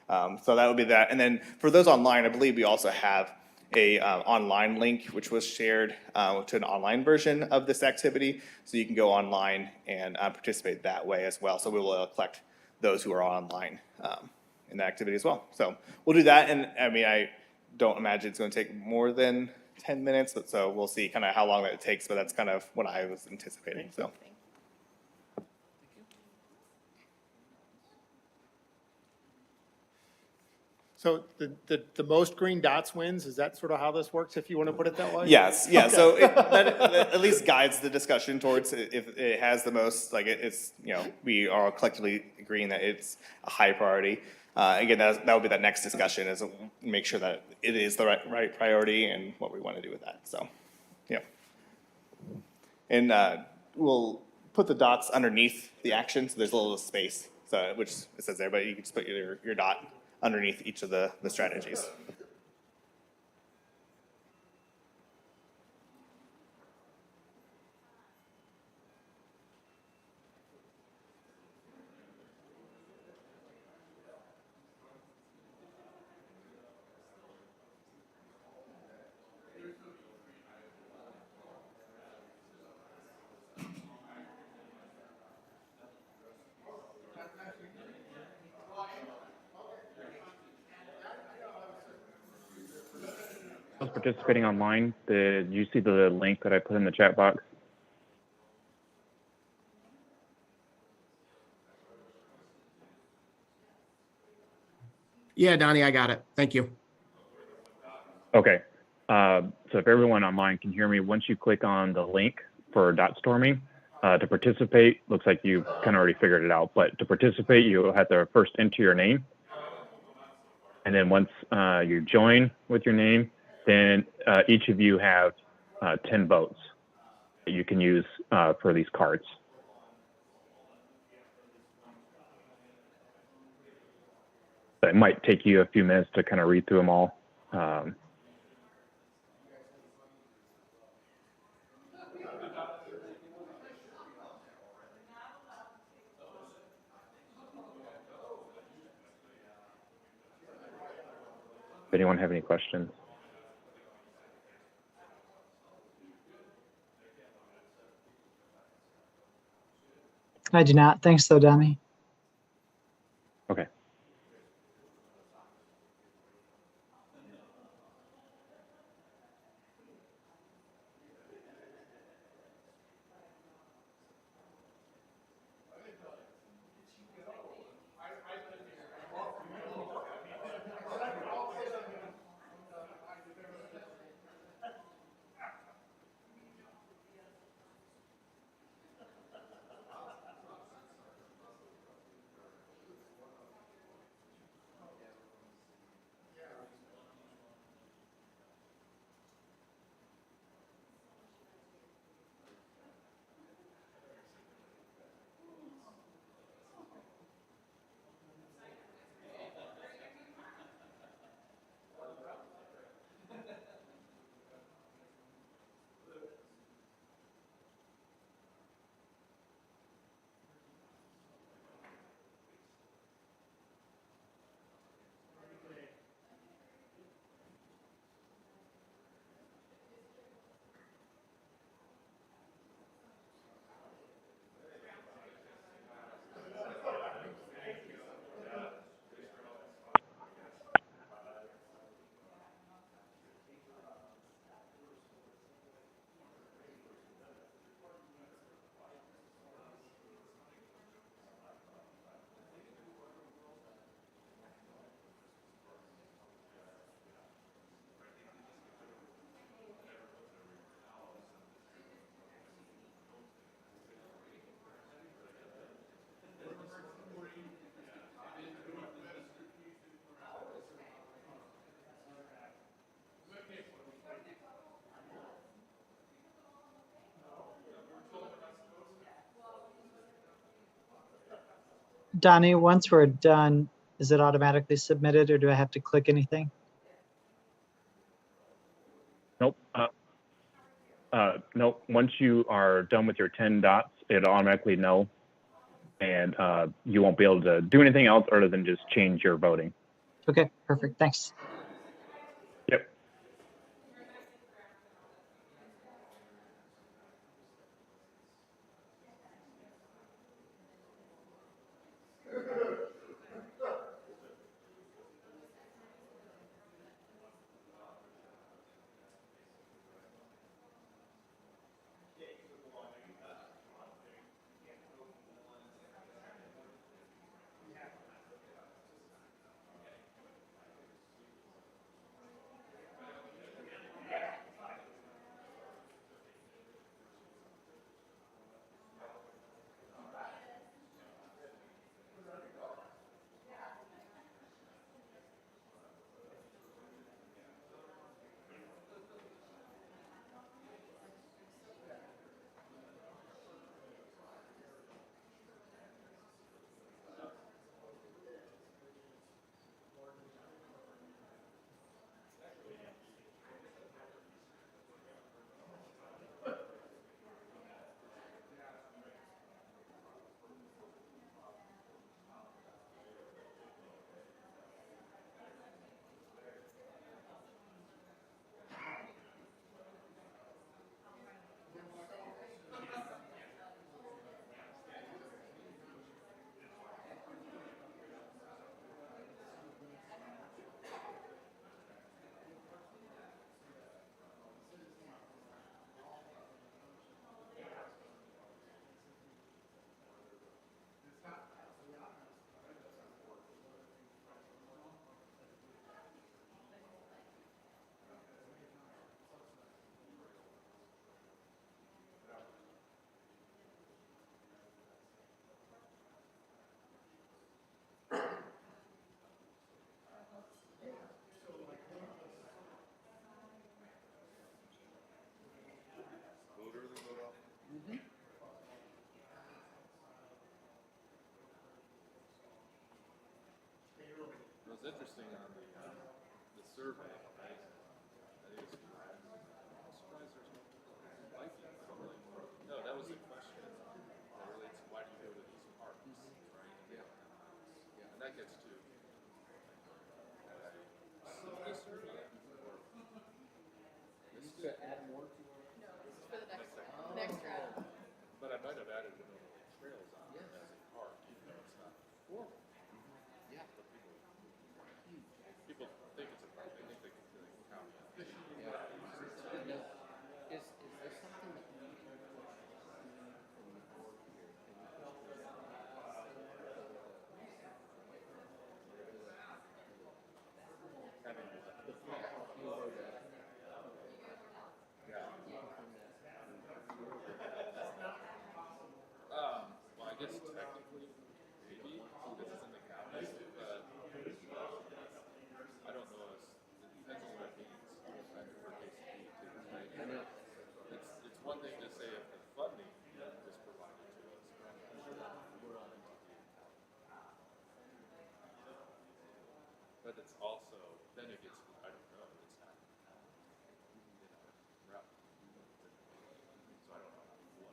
that would be that. And then for those online, I believe we also have a online link which was shared to an online version of this activity, so you can go online and participate that way as well. So we will collect those who are online in the activity as well. So we'll do that, and I mean, I don't imagine it's going to take more than 10 minutes, but so we'll see kind of how long that it takes, but that's kind of what I was anticipating, so. So the most green dots wins, is that sort of how this works, if you want to put it that way? Yes, yeah, so that at least guides the discussion towards if it has the most, like it's, you know, we are collectively agreeing that it's a high priority. Again, that would be that next discussion, is make sure that it is the right priority and what we want to do with that, so, yeah. And we'll put the dots underneath the action, so there's a little space, so which it says there, but you can just put your dot underneath each of the strategies. Those participating online, did you see the link that I put in the chat box? Yeah, Donnie, I got it. Thank you. Okay. So if everyone online can hear me, once you click on the link for dot storming, to participate, looks like you kind of already figured it out, but to participate, you have to first enter your name. And then once you join with your name, then each of you have 10 votes that you can use for these cards. It might take you a few minutes to kind of read through them all. If anyone have any questions? I do not. Thanks, though, Dami. Okay. Donnie, once we're done, is it automatically submitted or do I have to click anything? Nope. Nope. Once you are done with your 10 dots, it'll automatically know, and you won't be able to do anything else other than just change your voting. Okay, perfect. Thanks. Yep. It was interesting on the survey, right? I think it's, I'm surprised there's no biking. No, that was the question that relates to why do you go to these parks, right? Yeah. And that gets to. So this survey, or this to add more to our. No, this is for the next round. But I might have added the trails on it as a park, even though it's not formal. Yeah. But people think it's a park, they think they can count it. Is there something that we can from the board here? Well, I guess technically, maybe, because it's in the county, but I don't know, it depends on what it means. I prefer KCP too, right? I know. It's one thing to say if the funding is provided to us, but it's also, then it gets, I don't know, it's not, route. So I don't know what I mean.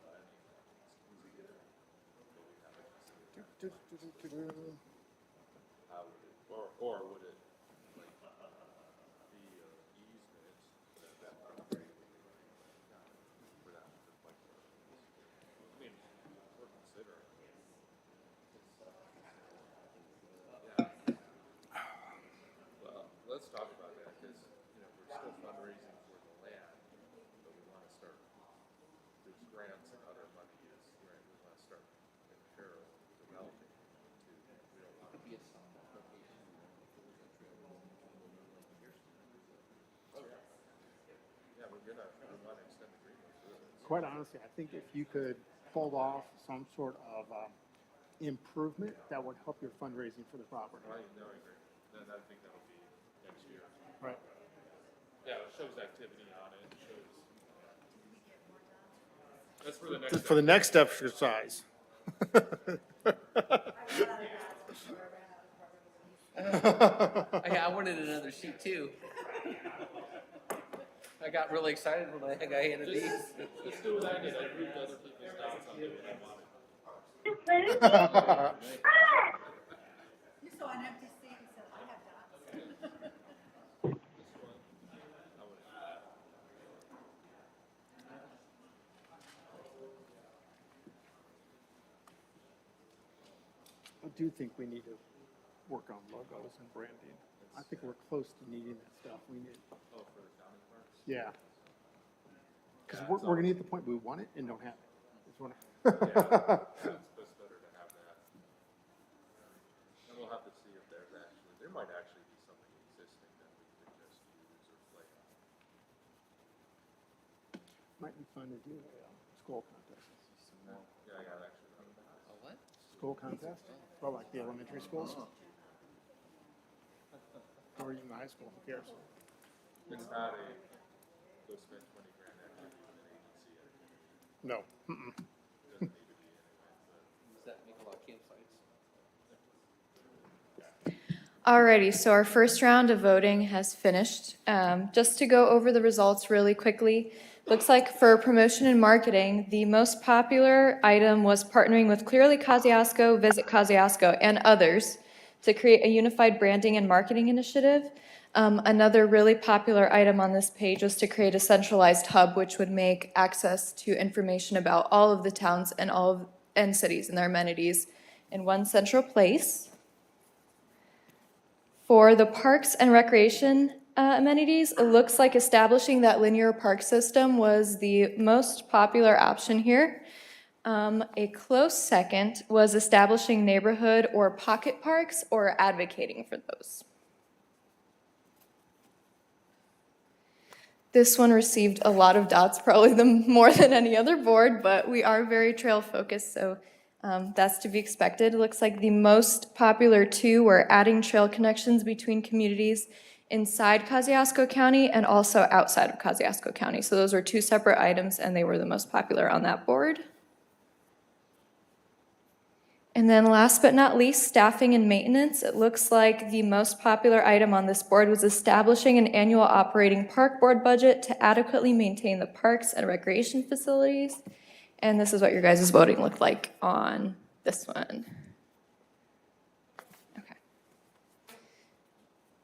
How would it, or would it, like, be easement that property for that, like, I mean, we're considering. Well, let's talk about that, because, we're still fundraising for the land, but we want to start, there's grants and other money is, right, we want to start in parallel developing too. We don't want to be a location. Yeah, we're gonna, we want to extend the greenway further. Quite honestly, I think if you could hold off some sort of improvement, that would help your fundraising for the property. I agree. Then I think that'll be next year. Right. Yeah, it shows activity on it, it shows. That's for the next. For the next exercise. I wanted another sheet too. I got really excited when I handed these. Let's do what I did, I grouped other people's dots on what I wanted. You saw an empty seat and said, I have dots. I do think we need to work on logos and branding. I think we're close to needing that stuff. We need. Oh, for the county parks? Yeah. Because we're gonna get to the point we want it and don't have it. It's one It's better to have that. And we'll have to see if there might actually be something existing that we could just use or play on. Might be fun to do a scroll contest. Yeah, I got actually. A what? Scroll contest? Well, like the elementary schools. Or even the high school, who cares? It's not a, go spend 20 grand activity with an agency. No. Mm-mm. Doesn't need to be anyway. Does that make a lot of campsites? Alrighty, so our first round of voting has finished. Just to go over the results really quickly, looks like for promotion and marketing, the most popular item was partnering with Clearly Kosciuszko, Visit Kosciuszko, and others to create a unified branding and marketing initiative. Another really popular item on this page was to create a centralized hub which would make access to information about all of the towns and cities and their amenities in one central place. For the parks and recreation amenities, it looks like establishing that linear park system was the most popular option here. A close second was establishing neighborhood or pocket parks or advocating for those. This one received a lot of dots, probably more than any other board, but we are very trail focused, so that's to be expected. It looks like the most popular two were adding trail connections between communities inside Kosciuszko County and also outside of Kosciuszko County. So those were two separate items and they were the most popular on that board. And then last but not least, staffing and maintenance. It looks like the most popular item on this board was establishing an annual operating park board budget to adequately maintain the parks and recreation facilities. And this is what your guys' voting looked like on this one. Okay.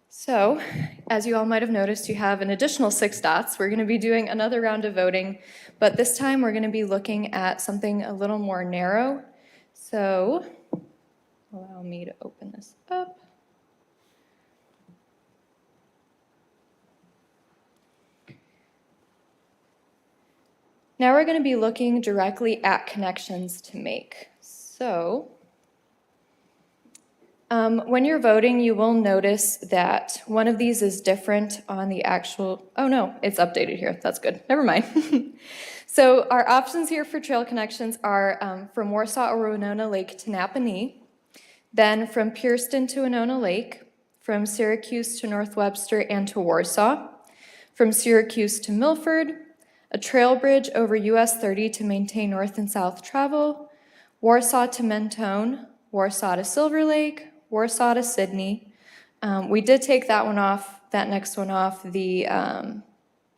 So, as you all might have noticed, you have an additional 6 dots. We're going to be doing another round of voting, but this time we're going to be looking at something a little more narrow. So, allow me to open this up. Now we're going to be looking directly at connections to make. So, when you're voting, you will notice that one of these is different on the actual, oh no, it's updated here. That's good. Never mind. So our options here for trail connections are from Warsaw or Winona Lake to Napanee, then from Purston to Winona Lake, from Syracuse to North Webster and to Warsaw, from Syracuse to Milford, a trail bridge over US 30 to maintain north and south travel, Warsaw to Mentone, Warsaw to Silver Lake, Warsaw to Sydney. We did take that one off, that next one off, the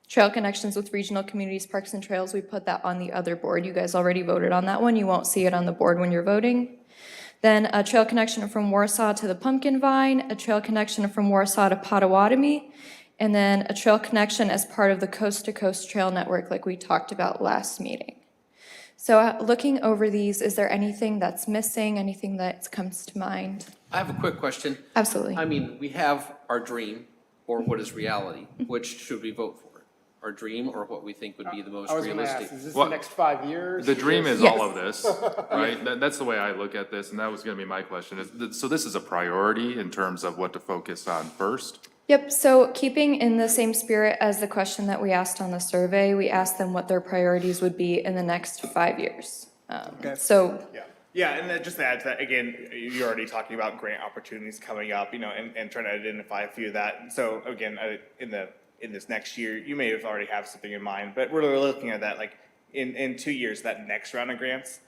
trail connections with regional communities, parks and trails. We put that on the other board. You guys already voted on that one. You won't see it on the board when you're voting. Then a trail connection from Warsaw to the Pumpkin Vine, a trail connection from Warsaw to Potawatomi, and then a trail connection as part of the Coast to Coast Trail Network like we talked about last meeting. So looking over these, is there anything that's missing, anything that comes to mind? I have a quick question. Absolutely. I mean, we have our dream or what is reality. Which should we vote for? Our dream or what we think would be the most I was gonna realistic? ask, is this Well, the next 5 years? The dream is Yes. all of this, right? That's the way I look at this, and that was gonna be my question. So this is a priority in terms of what to focus on first? Yep, so keeping in the same spirit as the question that we asked on the survey, we asked them what their priorities would be in the next 5 years. So, Yeah, and then just to add to that, again, you're already talking about grant opportunities coming up, and trying to identify a few of that. So again, in this next year, you may have already have something in mind, but we're looking at that, like, in 2 years, that next round of grants,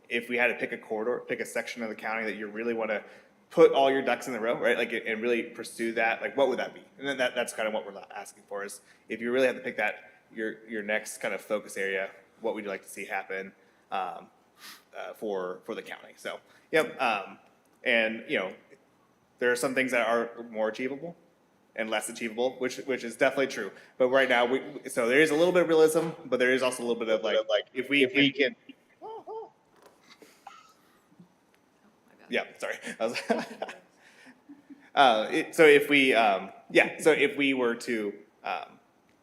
if we had to pick a corridor, pick a section of the county that you really want to put all your ducks in the row, right? Like, and really pursue that, like, what would that be? And then that's kind of what we're asking for is, if you really have to pick that, your next kind of focus area, what would you like to see happen, for the county? So, yep, and, you know, there are some things that are more achievable and less achievable, which is definitely true. But right now, so there is a little bit of realism, but there is also a little bit of like, if we can. Yeah, sorry. So if we, so if we were to,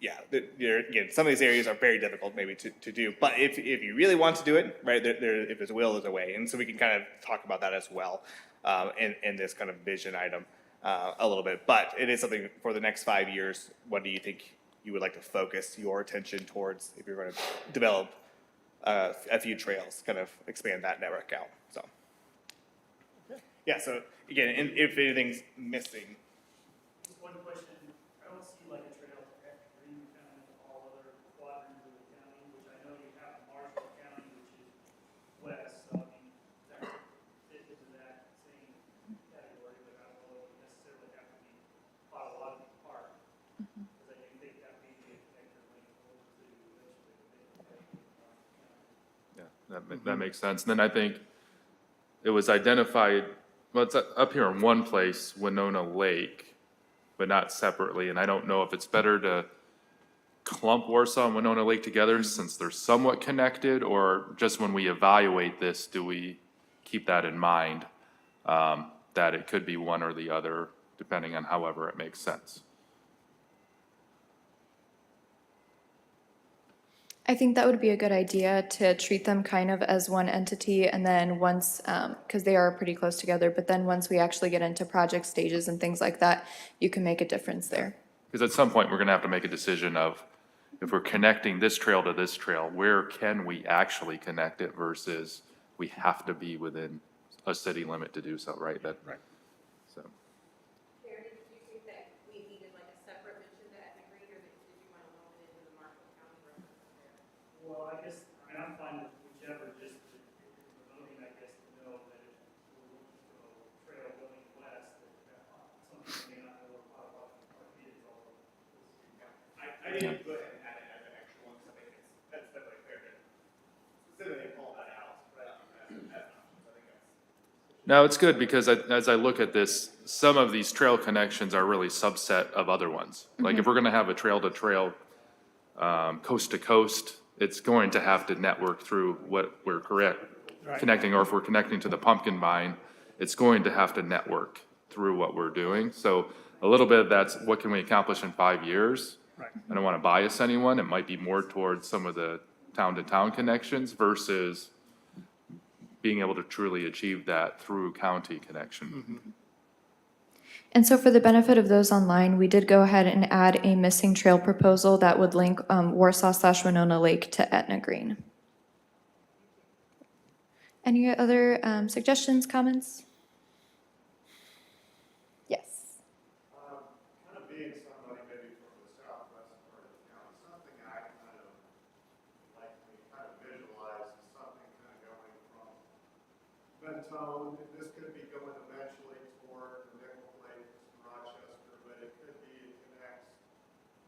again, some of these areas are very difficult maybe to do, but if you really want to do it, right, if there's a will, there's a way. And so we can kind of talk about that as well, in this kind of vision item, a little bit. But it is something for the next 5 years. What do you think you would like to focus your attention towards if you're going to develop a few trails, kind of expand that network out? So. Yeah, so again, and if anything's missing. Just one question, I don't see like a trail at Green County, all other quadrants of the county, which I know you have Marshall County, which is west, so I mean, that would fit into that same category, but I don't know if it necessarily have to be Potawatomi Park. Because I do think that may be a connector link over to eventually. Yeah, that makes sense. And then I think it was identified, well, it's up here in one place, Winona Lake, but not separately. And I don't know if it's better to clump Warsaw and Winona Lake together since they're somewhat connected, or just when we evaluate this, do we keep that in mind, that it could be one or the other, depending on however it makes sense. I think that would be a good idea to treat them kind of as one entity, and then once, because they are pretty close together, but then once we actually get into project stages and things like that, you can make a difference there. Because at some point, we're gonna have to make a decision of, if we're connecting this trail to this trail, where can we actually connect it versus we have to be within a city limit to do so, right? Right. So, Karen, did you think that we needed like a separate mention to Etna Green, or did you want to lump it into the Marshall County reference there? Well, I guess, I mean, I'm fine with whichever, just if the voting, I guess, to know that if we're looking for a trail going west, that some people may not know where Potawatomi Park is, although. I didn't go ahead and add it as an extra one, so I think that's definitely fair to specifically call that out, right, as an option. So I think that's. no, it's good because as I look at this, some of these trail connections are really subset of other ones. Like if we're gonna have a trail to trail, coast to coast, it's going to have to network through what we're connecting, or if we're connecting to the Pumpkin Vine, it's going to have to network through what we're doing. So a little bit of that's what can we accomplish in 5 years? Right. I don't want to bias anyone. It might be more towards some of the town-to-town connections versus being able to truly achieve that through county connection. And so for the benefit of those online, we did go ahead and add a missing trail proposal that would link Warsaw/Winona Lake to Etna Green. Any other suggestions, comments? Yes. Kind of being somebody maybe from the southwest part of the county, something I kind of like to kind of visualize is something kind of going from Mentone, this could be going eventually toward the Nickel Plate, Rochester, but it could be, it connects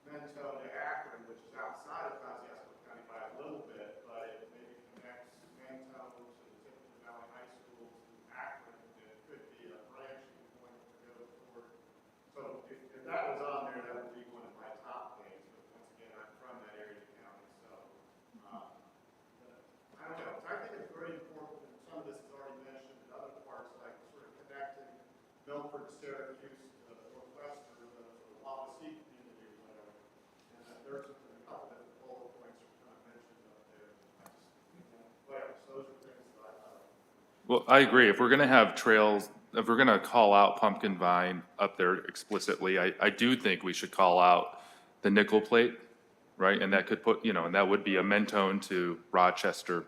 Mentone to Akron, which is outside of Kosciuszko County by a little bit, but it maybe connects Mentone to the Tipton Valley High School to Akron, and it could be a branching point to go toward. So if that was on there, that would be one of my top things, but once again, I'm from that area of the county, so, I don't know, I think it's very important, and some of this is already mentioned in other parts, like sort of connecting Milford, Syracuse, to Northwestern, the Wapsie community or whatever. And there's a couple different bullet points are kind of mentioned up there. I just, whatever, so those are things that I thought. Well, I agree. If we're gonna have trails, if we're gonna call out Pumpkin Vine up there explicitly, I do think we should call out the Nickel Plate, right? And that could put, and that would be a Mentone to Rochester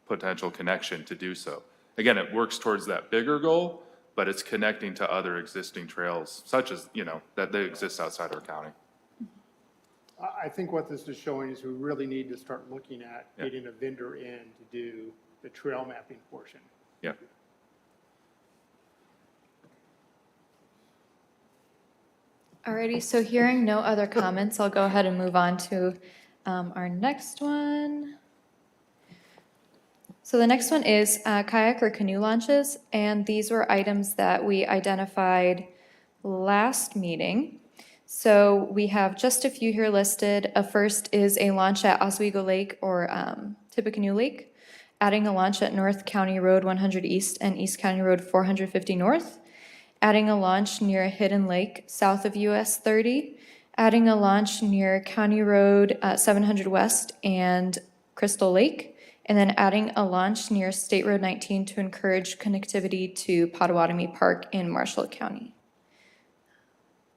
potential connection to do so. Again, it works towards that bigger goal, but it's connecting to other existing trails such as, that they exist outside our county. I think what this is showing is we really need to start looking at Yeah. getting a vendor in to do the trail mapping portion. Yeah. Alrighty, so hearing no other comments, I'll go ahead and move on to our next one. So the next one is kayak or canoe launches, and these were items that we identified last meeting. So we have just a few here listed. First is a launch at Oswego Lake or Tippecanoe Lake, adding a launch at North County Road 100 East and East County Road 450 North, adding a launch near Hidden Lake south of US 30, adding a launch near County Road 700 West and Crystal Lake, and then adding a launch near State Road 19 to encourage connectivity to Potawatomi Park in Marshall County.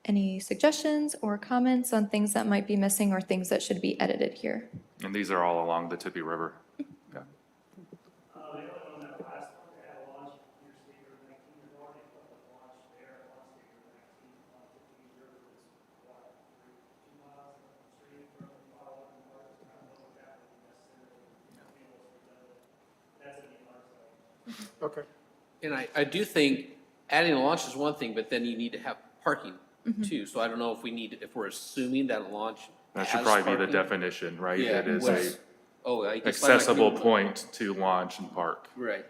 Any suggestions or comments on things that might be missing or things that should be edited here? And these are all along the Tippy River. Yeah. The only one that last one, they had a launch near State Road 19, they've already put the launch there on State Road 19, on the Tippy River, is what, 2 miles upstream from Potawatomi Park, it's kind of look at that, necessarily, that's a neat launch site. Okay. And I do think adding a launch is one thing, but then you need to have parking too. So I don't know if we need, if we're assuming that a launch That should has probably be the parking. definition, right? Yeah, It is what's- a Oh, I guess like accessible canoe- point to launch and park. Right.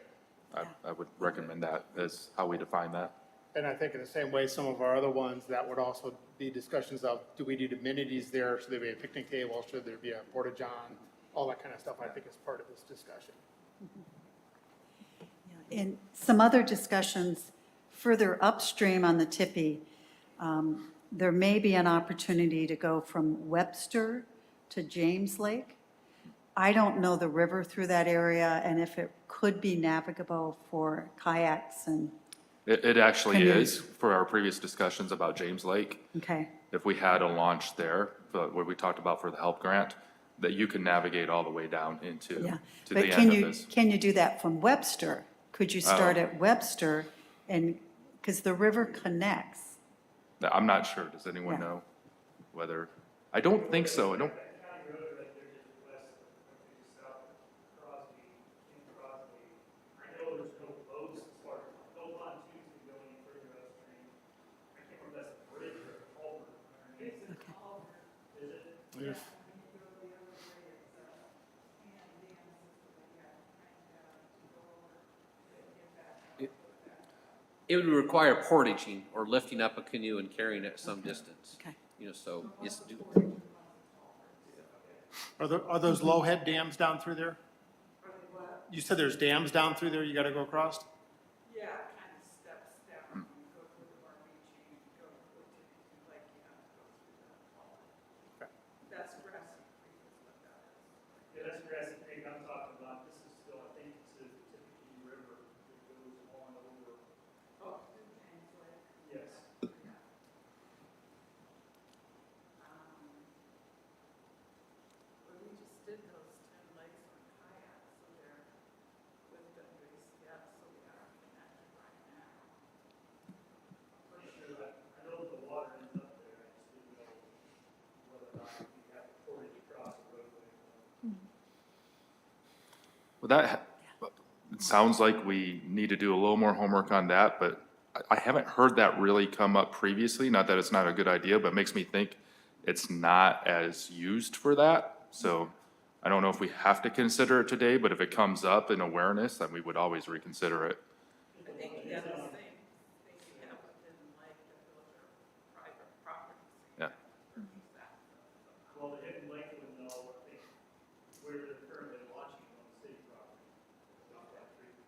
I would recommend that as how we define that. And I think in the same way, some of our other ones, that would also be discussions of, do we need amenities there? Should there be a picnic table? Should there be a porta-john? All that kind of stuff, I think is part of this discussion. In some other discussions further upstream on the Tippy, there may be an opportunity to go from Webster to James Lake. I don't know the river through that area and if it could be navigable for kayaks and, It actually Canoes. is, for our previous discussions about James Lake. okay. If we had a launch there, but what we talked about for the help grant, that you can navigate all the way down into, Yeah, to but the can end of you, this. can you do that from Webster? Could you start Oh. at Webster and, because the river connects. I'm not sure. Does anyone Yeah. know whether, I don't think so. I don't, County Road right there just west of, south of Crosby, in Crosby. I know there's no boats, or no pontoons to go any further upstream. I can't remember if that's a bridge or a culvert. It's a culvert. Is it? Yes. It would require portaging or lifting up a canoe and carrying it some distance. Okay. You know, so it's, Are those low head dams down through there? You said there's dams down through there you gotta go across? Yeah, it kind of steps down, you go through the RBG, you go to like, you have to go through that culvert. That's Grassy Creek is what that is. Yeah, that's Grassy Creek I'm talking about. This is still, I think it's the Tippecanoe River that goes on over. Oh, through James Lake. Yes. But we just did those 10 lakes on kayaks, so they're with WACF, so we are connected right now. Pretty sure that, I know the water is up there, I just didn't know whether or not we have to portage across the roadway. well, that, it sounds like we need to do a little more homework on that, but I haven't heard that really come up previously. Not that it's not a good idea, but it makes me think it's not as used for that. So I don't know if we have to consider it today, but if it comes up in awareness, then we would always reconsider it. I think the other thing you have within like that those are private properties. Yeah. Well, the Hidden Lake would know, I think, where they're currently launching on the city property. Off that creek.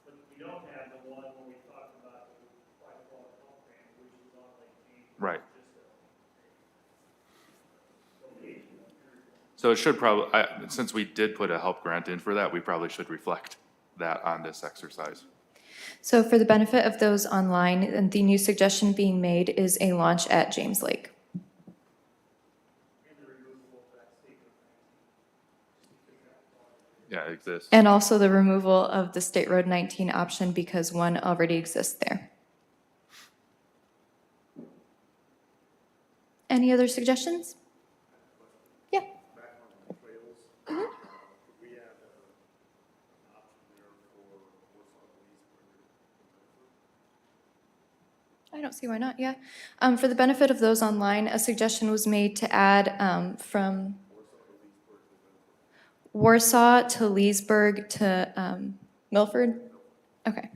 But we don't have the one where we talked about the private water pump grant, which is on Lake James. Right. Just location. So it should probably, since we did put a help grant in for that, we probably should reflect that on this exercise. So for the benefit of those online, the new suggestion being made is a launch at James Lake. Yeah, it exists. And also the removal of the State Road 19 option because one already exists there. Any other suggestions? Yeah. I don't see why not, yeah. For the benefit of those online, a suggestion was made to add from Warsaw to Leesburg to Milford. Okay.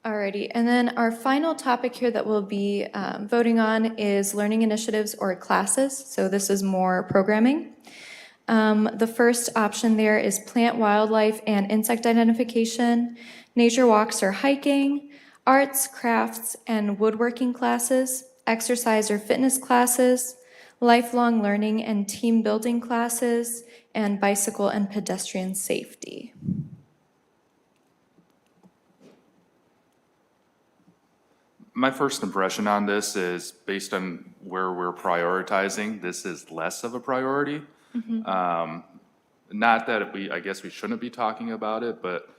Alrighty, and then our final topic here that we'll be voting on is learning initiatives or classes. So this is more programming. The first option there is plant, wildlife, and insect identification, nature walks or hiking, arts, crafts, and woodworking classes, exercise or fitness classes, lifelong learning and team building classes, and bicycle and pedestrian safety. My first impression on this is based on where we're prioritizing, this is less of a priority. Not that I guess we shouldn't be talking about it, but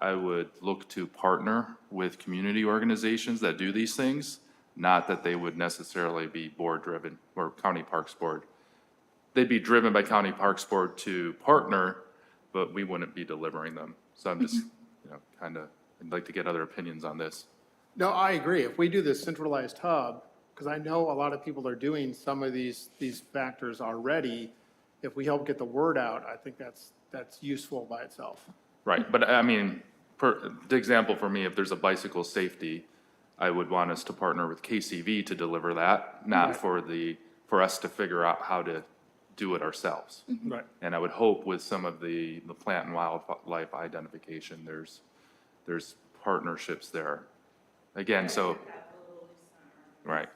I would look to partner with community organizations that do these things, not that they would necessarily be board-driven or County Parks Board. They'd be driven by County Parks Board to partner, but we wouldn't be delivering them. So I'm just, I'd like to get other opinions on this. No, I agree. If we do this centralized hub, because I know a lot of people are doing some of these factors already, if we help get the word out, I think that's useful by itself. Right, but I mean, the example for me, if there's a bicycle safety, I would want us to partner with KCV to deliver that, not for us to figure out how to do it ourselves. Right. And I would hope with some of the plant and wildlife identification, there's partnerships there. Again, so, right.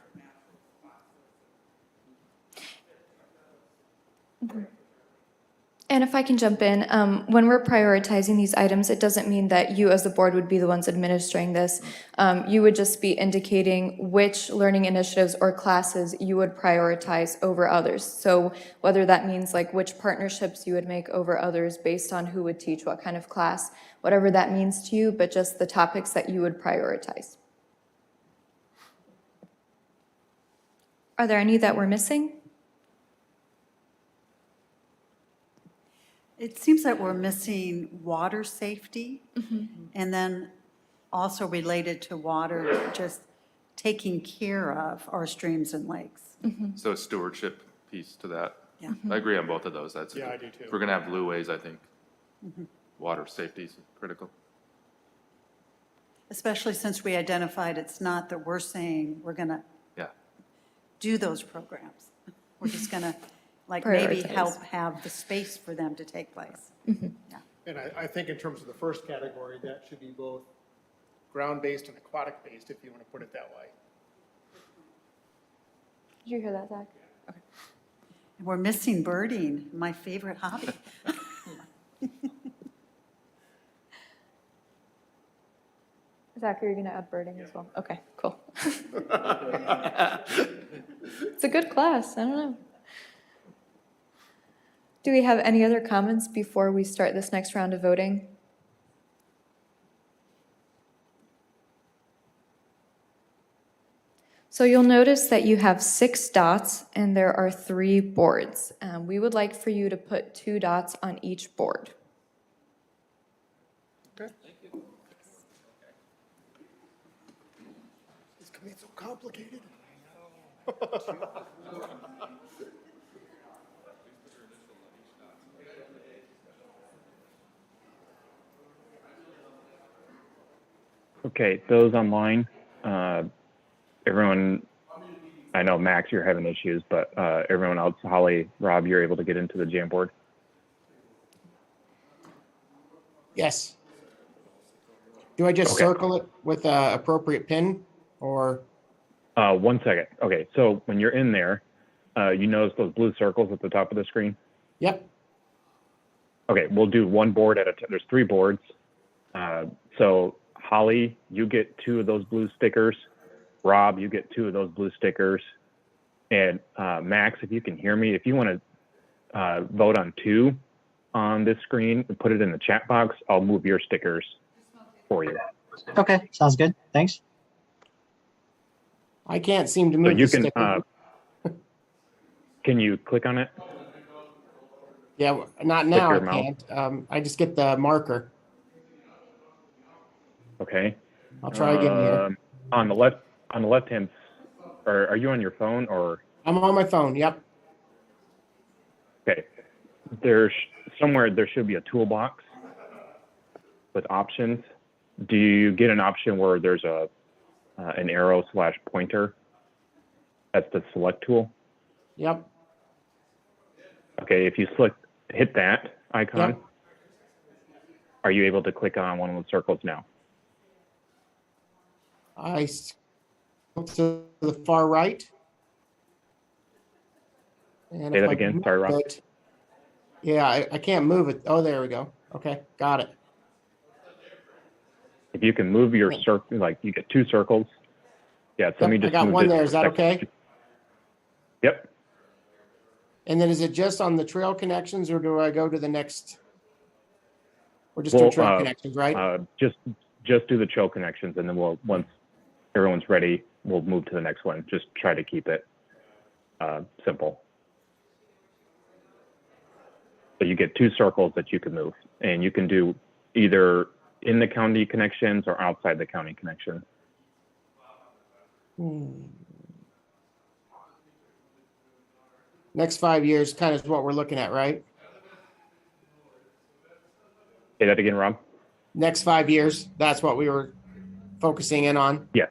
And if I can jump in, when we're prioritizing these items, it doesn't mean that you as the board would be the ones administering this. You would just be indicating which learning initiatives or classes you would prioritize over others. So whether that means like which partnerships you would make over others based on who would teach what kind of class, whatever that means to you, but just the topics that you would prioritize. Are there any that we're missing? It seems that we're missing water safety, and then also related to water, just taking care of our streams and lakes. So a stewardship piece to that. Yeah. I agree on both of those. That's, Yeah, I do too. if we're gonna have blue ways, I think water safety is critical. Especially since we identified it's not that we're saying we're going to Yeah. do those programs. We're just going to, like, maybe Prioritize. help have the space for them to take place. Yeah. And I think in terms of the first category, that should be both ground-based and aquatic-based, if you want to put it that way. Did you hear that, Zach? And we're missing birding, my favorite hobby. Zach, are you going to add birding as well? Okay, cool. It's a good class. I don't know. Do we have any other comments before we start this next round of voting? So you'll notice that you have 6 dots and there are 3 boards. We would like for you to put 2 dots on each board. Okay. Thank you. It's going to be so complicated. Okay, those online, everyone, I know Max, you're having issues, but everyone else, Holly, Rob, you're able to get into the Jamboard? Yes. Do I just Okay. circle it with a appropriate pin or? 1 second. Okay, so when you're in there, you notice those blue circles at the top of the screen? Yep. Okay, we'll do one board at a time. There's 3 boards. So Holly, you get 2 of those blue stickers. Rob, you get 2 of those blue stickers. And Max, if you can hear me, if you want to vote on 2 on this screen and put it in the chat box, I'll move your stickers for you. Okay, sounds good. Thanks. I can't seem to So move you the can, sticker. can you click on it? Yeah, not now, I your mouse. can't. I just get the marker. Okay. I'll try again here. On the left hand, or are you on your phone or? I'm on my phone, yep. Okay. There's somewhere there should be a toolbox with options. Do you get an option where there's an arrow / pointer? That's the select tool. Yep, Okay, if you hit that icon, Yep. are you able to click on one of the circles now? I scroll to the far right. And Say if that I again. move Sorry, Rob. it- Yeah, I can't move it. Oh, there we go. Okay, got it. If you can move your circle, like you get 2 circles. Yeah, so let me Yep, I just got move one this there. for Is a that second. okay? Yep. And then is it just on the trail connections or do I go to the next? We're just doing trail connections, right? Just do the trail connections, and then once everyone's ready, we'll move to the next one. Just try to keep it simple. So you get 2 circles that you can move, and you can do either in the county connections or outside the county connection. Next 5 years kind of is what we're looking at, right? Say that again, Rob. Next 5 years, that's what we were focusing in on. Yeah.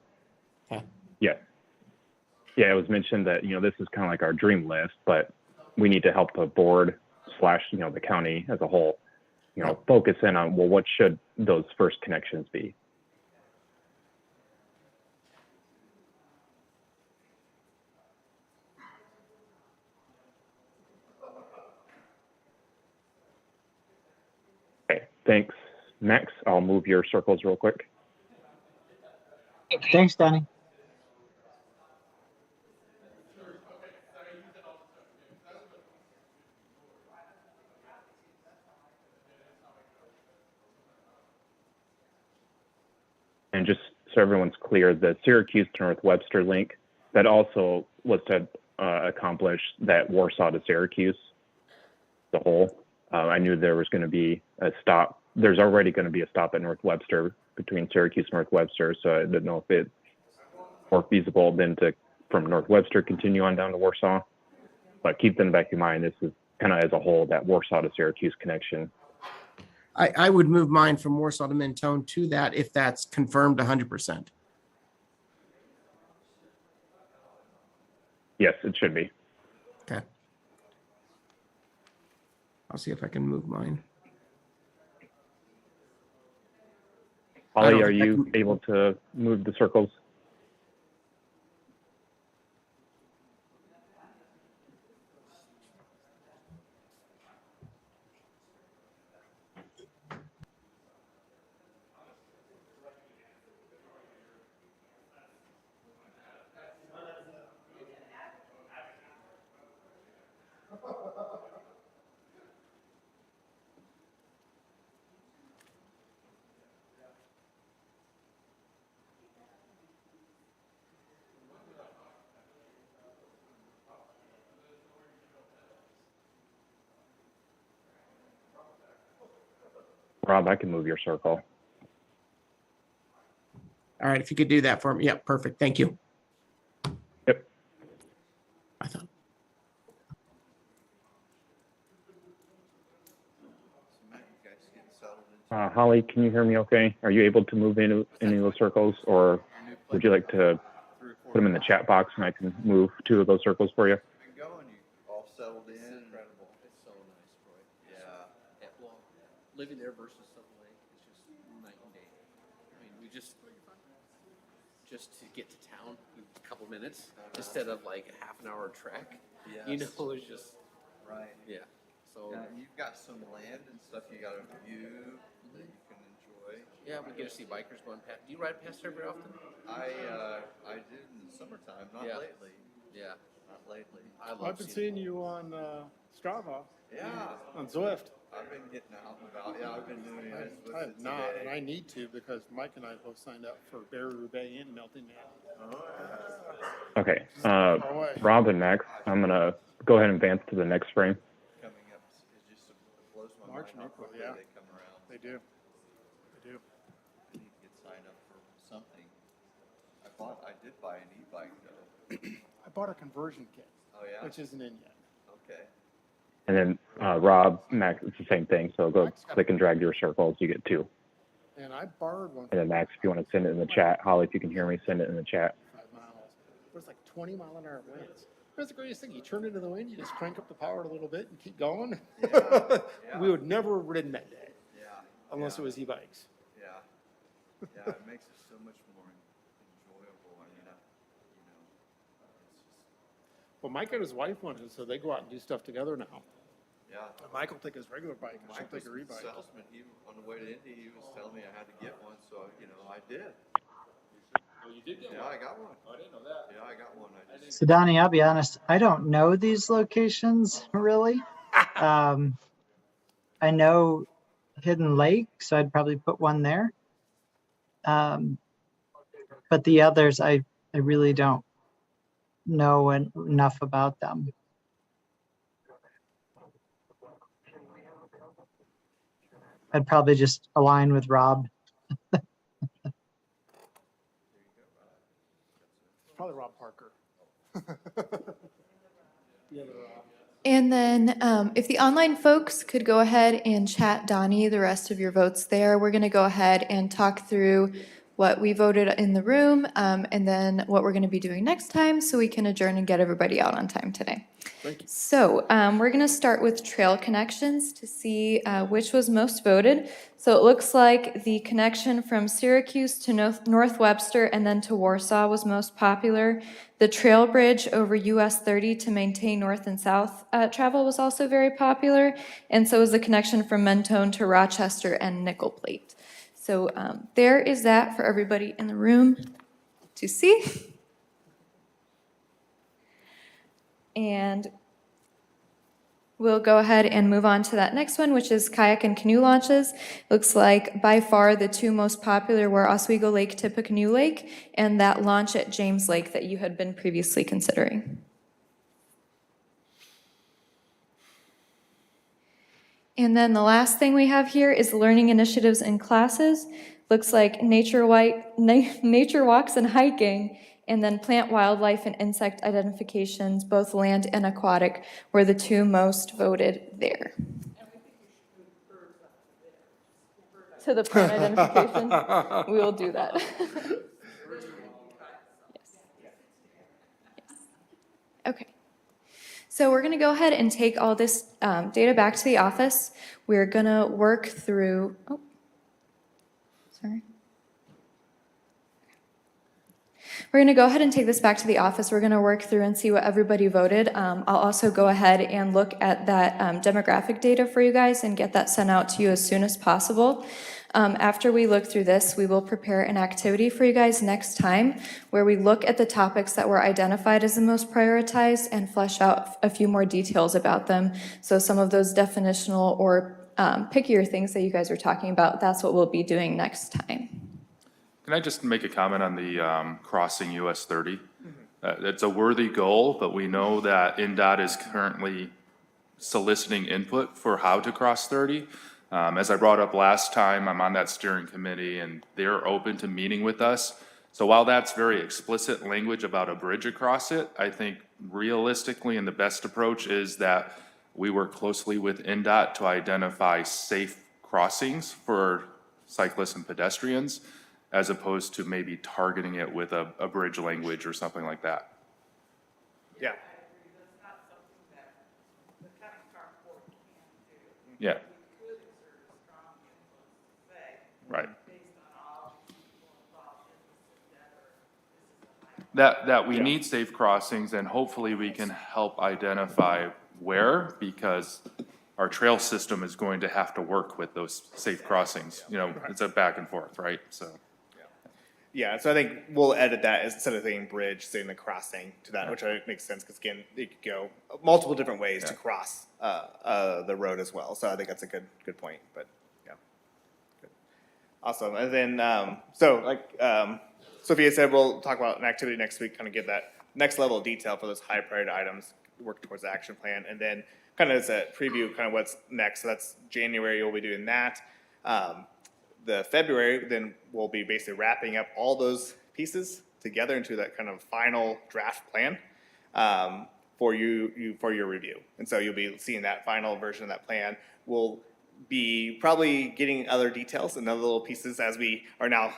Okay. Yeah. Yeah, it was mentioned that, this is kind of like our dream list, but we need to help the board / the county as a whole, focus in on, well, what should those first connections be? Okay, thanks. Max, I'll move your circles real quick. Thanks, Donnie. And just so everyone's clear, the Syracuse to North Webster link, that also was to accomplish that Warsaw to Syracuse, the whole. I knew there was going to be a stop. There's already going to be a stop at North Webster between Syracuse and North Webster, so I didn't know if it's more feasible than to, from North Webster, continue on down to Warsaw. But keep in the back of your mind, this is kind of as a whole, that Warsaw to Syracuse connection. I would move mine from Warsaw to Mentone to that if that's confirmed 100%. Yes, it should be. Okay. I'll see if I can move mine. I Holly, don't are think I you can- able to move the circles? Rob, I can move your circle. All right, if you could do that for me. Yeah, perfect. Thank you. Yep. I thought. Holly, can you hear me okay? Are you able to move into any of those circles, or would you like to put them in the chat box and I can move 2 of those circles for you? Been going, you all settled in. Incredible. It's so nice, Troy. Yeah. Well, living there versus Salt Lake is just night and day. I mean, we just to get to town, a couple minutes, instead of like a half an hour trek. You Yes. know, it's just, Right. yeah. So, Yeah, and you've got some land and stuff you gotta view that you can enjoy. yeah, we get to see bikers going past. Do you ride past there very often? I did in the summertime, not Yeah. lately, Yeah. not lately. I love I've been seeing you on Strava, Yeah, on Zwift. I've been getting out and about. Yeah, I've been doing it with I it have not, and today. I need to because Mike and I both signed up for Barry Roubaix and Melting Man. Okay. Far away. Rob and Max, I'm going to go ahead and advance to the next frame. Coming up is just March and April, yeah. They come around. They do. They do. I need to get signed up for something. I did buy an e-bike though. I bought a conversion kit, Oh, yeah? which isn't in yet. Okay. And then Rob, Max, it's the same thing. So go click and drag your circles, you get 2. And I borrowed one And then Max, if you want to send it in the chat, Holly, if you can hear me, send it in the chat. for 5 miles. It was like 20-mile-an-hour winds. That's the greatest thing. You turn into the wind, you just crank up the power a little bit and keep going. We would never have ridden that day Yeah. unless yeah, it was e-bikes. Yeah. Yeah, it makes it so much more enjoyable. I mean, it's just, Well, Mike and his wife wanted, so they go out and do stuff together now. yeah. Mike will take his regular bike and she'll Mike was take her the e-bike. salesman. On the way to Indy, he was telling me I had to get one, so, I did. Oh, you did get Yeah, I got one. I didn't know that. Yeah, I got one. I just, So Donnie, I'll be honest, I don't know these locations really. I know Hidden Lake, so I'd probably put one there. But the others, I really don't know enough about them. I'd probably just align with Rob. It's probably Rob Parker. The other Rob. And then if the online folks could go ahead and chat Donnie the rest of your votes there, we're going to go ahead and talk through what we voted in the room and then what we're going to be doing next time so we can adjourn and get everybody out on time today. Thank you. So we're going to start with trail connections to see which was most voted. So it looks like the connection from Syracuse to North Webster and then to Warsaw was most popular. The trail bridge over US 30 to maintain north and south travel was also very popular. And so was the connection from Mentone to Rochester and Nickel Plate. So there is that for everybody in the room to see. And we'll go ahead and move on to that next one, which is kayak and canoe launches. Looks like by far the 2 most popular were Oswego Lake, Tippecanoe Lake, and that launch at James Lake that you had been previously considering. And then the last thing we have here is learning initiatives in classes. Looks like nature walks and hiking, and then plant, wildlife, and insect identifications, both land and aquatic, were the 2 most voted there. To the plant identification, we will do that. Yes. Okay. So we're going to go ahead and take all this data back to the office. We're going to work through, We're going to go ahead and take this back to the office. We're going to work through and see what everybody voted. I'll also go ahead and look at that demographic data for you guys and get that sent out to you as soon as possible. After we look through this, we will prepare an activity for you guys next time where we look at the topics that were identified as the most prioritized and flesh out a few more details about them. So some of those definitional or pickier things that you guys were talking about, that's what we'll be doing next time. Can I just make a comment on the crossing US 30? It's a worthy goal, but we know that NDOT is currently soliciting input for how to cross 30. As I brought up last time, I'm on that steering committee and they're open to meeting with us. So while that's very explicit language about a bridge across it, I think realistically and the best approach is that we work closely with NDOT to identify safe crossings for cyclists and pedestrians, as opposed to maybe targeting it with a bridge language or something like that. Yeah. That's not something that the county farm board can do. Yeah, We could exert a strong influence to say, right. based on all the people involved in this endeavor, this is a high. That we need safe crossings and hopefully we can help identify where, because our trail system is going to have to work with those safe crossings. It's a back and forth, right? So. Yeah, so I think we'll edit that instead of saying bridge, saying the crossing to that, which I think makes sense because again, it could go multiple different ways to cross the road as well. So I think that's a good point. But yeah, good. Awesome. And then Sophia said, we'll talk about an activity next week, kind of give that next level of detail for those high priority items, work towards the action plan, and then kind of as a preview, kind of what's next. So that's January, we'll be doing that. The February, then we'll be basically wrapping up all those pieces together into that kind of final draft plan for for your review. And so you'll be seeing that final version of that plan. We'll be probably getting other details and other little pieces as we are now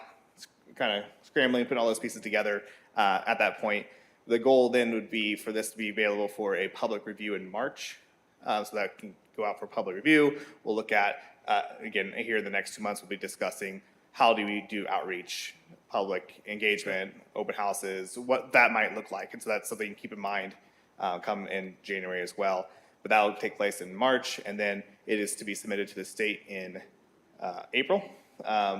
kind of scrambling, putting all those pieces together at that point. The goal then would be for this to be available for a public review in March. So that can go out for public review. We'll look at, again, here in the next 2 months, we'll be discussing how do we do outreach, public engagement, open houses, what that might look like. And so that's something to keep in mind come in January as well. But that will take place in March, and then it is to be submitted to the state in April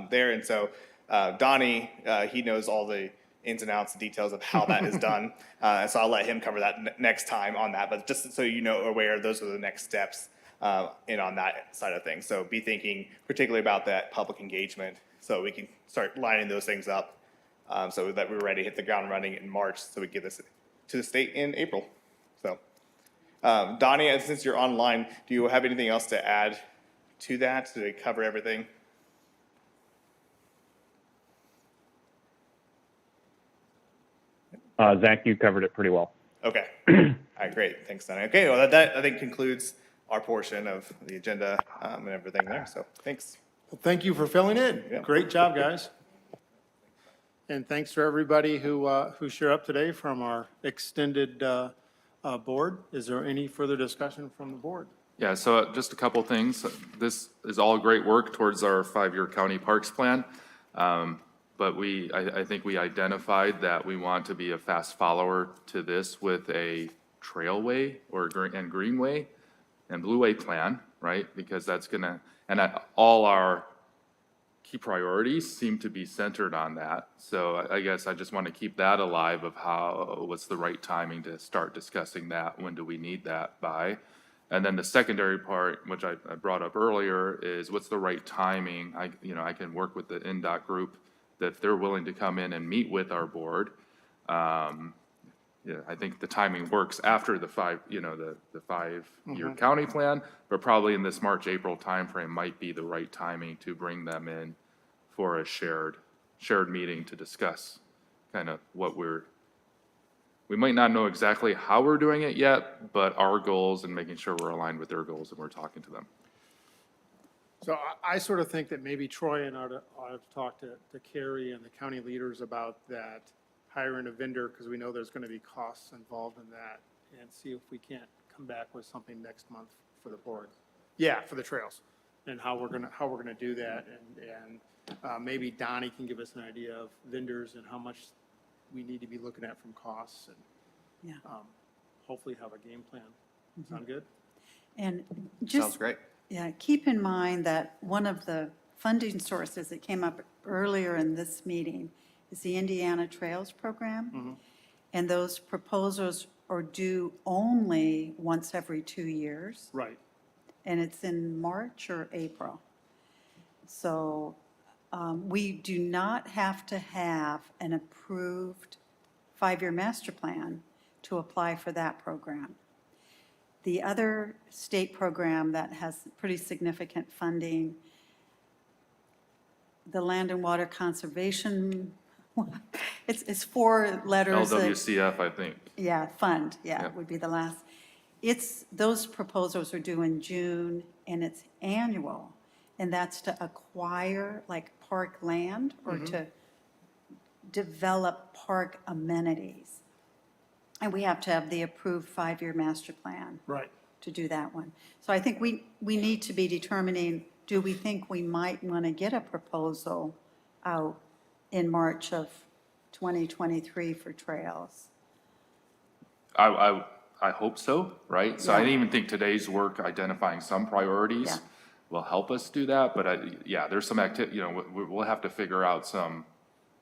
there. And so Donnie, he knows all the ins and outs and details of how that is done. And so I'll let him cover that next time on that. But just so you know, aware, those are the next steps in on that side of things. So be thinking particularly about that public engagement so we can start lining those things up so that we're ready to hit the ground running in March so we get this to the state in April. So Donnie, since you're online, do you have anything else to add to that? Did it cover everything? Zach, you covered it pretty well. Okay. All right, great. Thanks, Donnie. Okay, well, that I think concludes our portion of the agenda and everything there. So thanks. Well, thank you for filling in. Yeah. Great job, guys. And thanks for everybody who showed up today from our extended board. Is there any further discussion from the board? Yeah, so just a couple things. This is all great work towards our 5-year county parks plan. But I think we identified that we want to be a fast follower to this with a trailway and greenway and blueway plan, right? Because that's gonna, and all our key priorities seem to be centered on that. So I guess I just want to keep that alive of what's the right timing to start discussing that, when do we need that by? And then the secondary part, which I brought up earlier, is what's the right timing? I can work with the NDOT group that if they're willing to come in and meet with our board. I think the timing works after the 5-year county plan, but probably in this March, April timeframe might be the right timing to bring them in for a shared meeting to discuss kind of what we might not know exactly how we're doing it yet, but our goals and making sure we're aligned with their goals and we're talking to them. So I sort of think that maybe Troy and I ought to talk to Carrie and the county leaders about that, hiring a vendor, because we know there's going to be costs involved in that, and see if we can't come back with something next month for the board. Yeah, for the trails, and how we're gonna do that, and maybe Donnie can give us an idea of vendors and how much we need to be looking at from costs, and Yeah. hopefully have a game plan. Sound good? And just. Sounds great. Yeah, keep in mind that one of the funding sources that came up earlier in this meeting is the Indiana Trails Program. And those proposals are due only once every 2 years, Right. and it's in March or April. So we do not have to have an approved 5-year master plan to apply for that program. The other state program that has pretty significant funding, the Land and Water Conservation, it's 4 letters. LWCF, I think. Yeah, fund, yeah, Yep. would be the last. Those proposals are due in June, and it's annual. And that's to acquire like park land or to develop park amenities. And we have to have the approved 5-year master plan Right. to do that one. So I think we need to be determining, do we think we might want to get a proposal out in March of 2023 for trails? I hope so, right? So I Yeah. didn't even think today's work identifying some priorities Yeah. will help us do that, but there's some we'll have to figure out some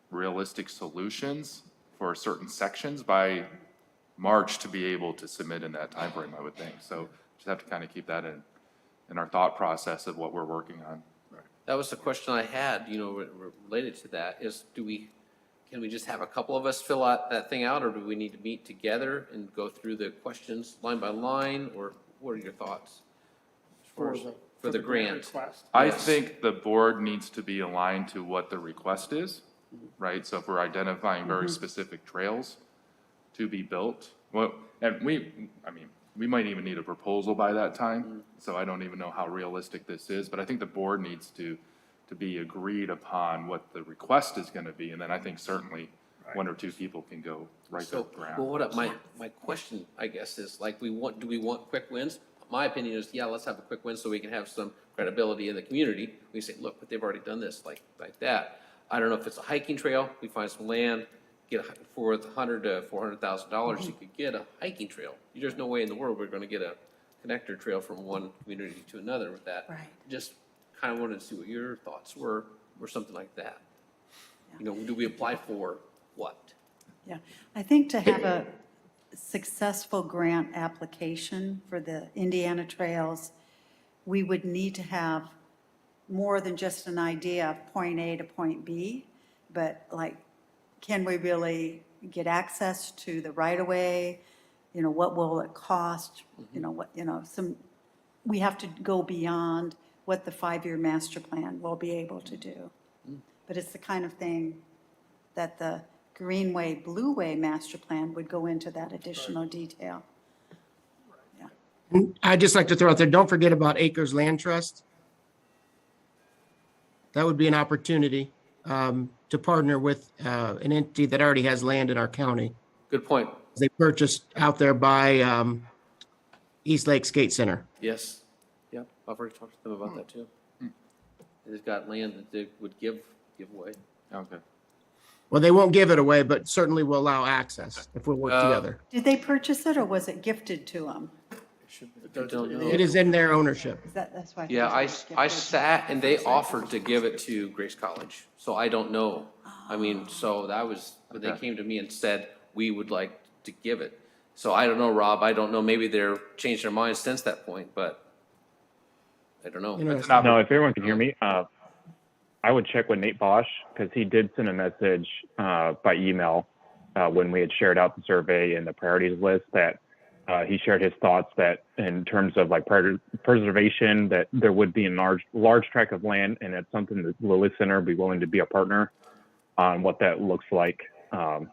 realistic solutions for certain sections by March to be able to submit in that timeframe, I would think. So just have to kind of keep that in our thought process of what we're working on. That was the question I had, related to that, is can we just have a couple of us fill out that thing out, or do we need to meet together and go through the questions line by line, or what are your thoughts? As far as- the- For the grant. request. I Yes. think the board needs to be aligned to what the request is, right? So if we're identifying very specific trails to be built, well, and we might even need a proposal by that time, so I don't even know how realistic this is, but I think the board needs to be agreed upon what the request is gonna be, and then I think certainly one or two people can go write the So, grant. well, my question, I guess, is like, do we want quick wins? My opinion is, yeah, let's have a quick win so we can have some credibility in the community. We say, look, but they've already done this, like that. I don't know if it's a hiking trail, we find some land, for $100,000 to $400,000, you could get a hiking trail. There's no way in the world we're gonna get a connector trail from one community to another with that. Right. Just kind of wanted to see what your thoughts were, or something like that. You know, do we apply for what? Yeah, I think to have a successful grant application for the Indiana Trails, we would need to have more than just an idea of point A to point B, but like, can we really get access to the right-of-way? You know, what will it cost? You know, we have to go beyond what the 5-year master plan will be able to do. But it's the kind of thing that the Greenway, Blueway master plan would go into that additional detail. Yeah. And I'd just like to throw out there, don't forget about Acres Land Trust. That would be an opportunity to partner with an entity that already has land in our county. Good point. They purchased out there by East Lake Skate Center. Yes. Yep, I've already talked to them about that too. They've got land that they would give away. Okay. Well, they won't give it away, but certainly will allow access if we work together. Did they purchase it or was it gifted to them? I don't know. It is in their ownership. That's why. Yeah, I gifted. sat and they offered to give it to Grace College, so I don't know. I mean, so that was, when they came to me and said, we would like to give it. So I don't know, Rob, I don't know, maybe they're changed their minds since that point, but I don't know. Interesting. No, if everyone can hear me, I would check with Nate Bosch because he did send a message by email when we had shared out the survey and the priorities list that he shared his thoughts that in terms of like preservation, that there would be a large tract of land, and it's something that Lilly Center would be willing to be a partner on what that looks like to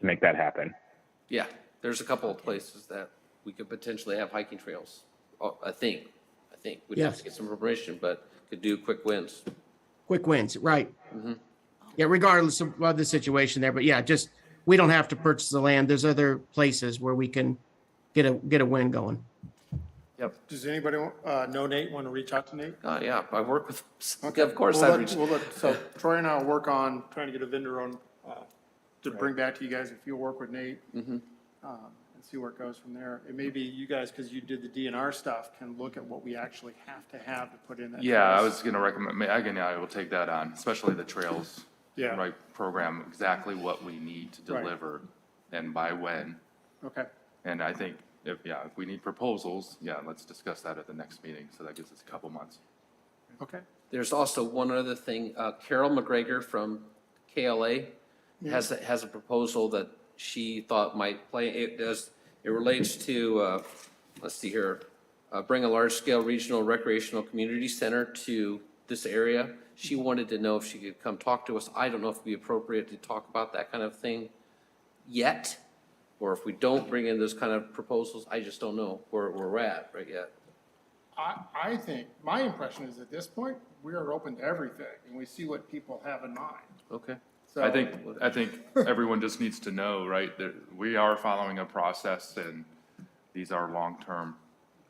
make that happen. Yeah, there's a couple of places that we could potentially have hiking trails. I think, we'd have Yes. to get some information, but could do quick wins. Quick wins, right. Yeah, regardless of the situation there, but yeah, just, we don't have to purchase the land. There's other places where we can get a win going. Does anybody know Nate, want to reach out to Nate? Yeah, I work with, Okay. of course We'll I let- So Troy and I will work on trying to get a vendor on, to bring back to you guys if you'll work with Nate. And see where it goes from there. It may be you guys, because you did the DNR stuff, can look at what we actually have to put in that. Yeah, I trails. was gonna recommend, again, I will take that on, especially the trails. Yeah. Right, program exactly what we need to Right. deliver and by when. Okay, And I think if we need proposals, let's discuss that at the next meeting. So that gives us a couple months. okay. There's also one other thing, Carol McGregor from KLA has a proposal that she thought might play, it relates to, let's see here, bring a large-scale regional recreational community center to this area. She wanted to know if she could come talk to us. I don't know if it'd be appropriate to talk about that kind of thing yet, or if we don't bring in those kind of proposals, I just don't know where we're at right yet. I think, my impression is at this point, we are open to everything and we see what people have in mind. Okay. So I think everyone just needs to know, right, that we are following a process and these are long-term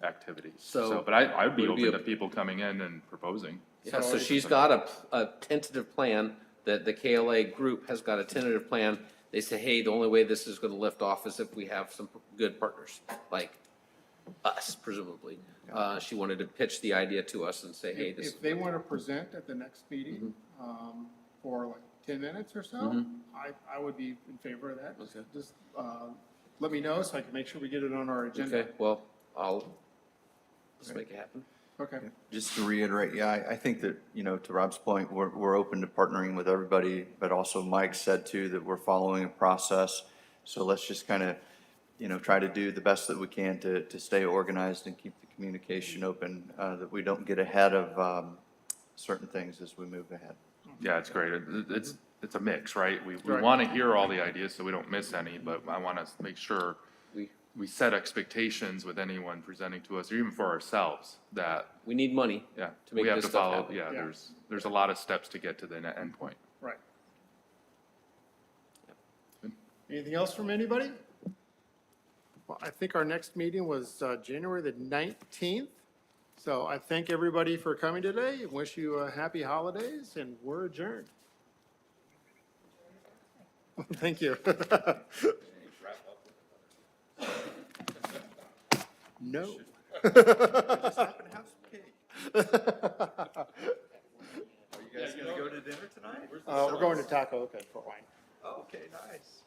activities. So But I would be would it be open a- to people coming in and proposing. Yeah, so she's got a tentative plan, that the KLA group has got a tentative plan. They say, hey, the only way this is gonna lift off is if we have some good partners, like us presumably. She wanted to pitch the idea to us and say, hey, this is. If they want to present at the next meeting, for like 10 minutes or so, I would be in favor of that. Okay. Just, let me know so I can make sure we get it on our agenda. Okay, well, let's make it happen. Okay. Just to reiterate, I think that, to Rob's point, we're open to partnering with everybody, but also Mike said too that we're following a process. So let's just kind of you know, try to do the best that we can to stay organized and keep the communication open, that we don't get ahead of certain things as we move ahead. Yeah, it's great. It's a mix, right? We Right. want to hear all the ideas so we don't miss any, but I want to make sure We, we set expectations with anyone presenting to us, or even for ourselves, that, we need money. yeah, To make we have this to stuff follow, happen. yeah, Yeah. there's a lot of steps to get to the end point. Right. Anything else from anybody? Well, I think our next meeting was January the 19th. So I thank everybody for coming today and wish you happy holidays, and we're adjourned. Thank you. No. Just happen to have some cake. Are you guys gonna go to dinner tonight? We're going to Taco Oka in Fort Wayne. Okay, nice.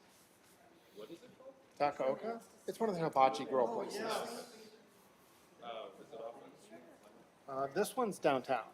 Taco Oka? It's one of the hibachi grill places. This one's downtown.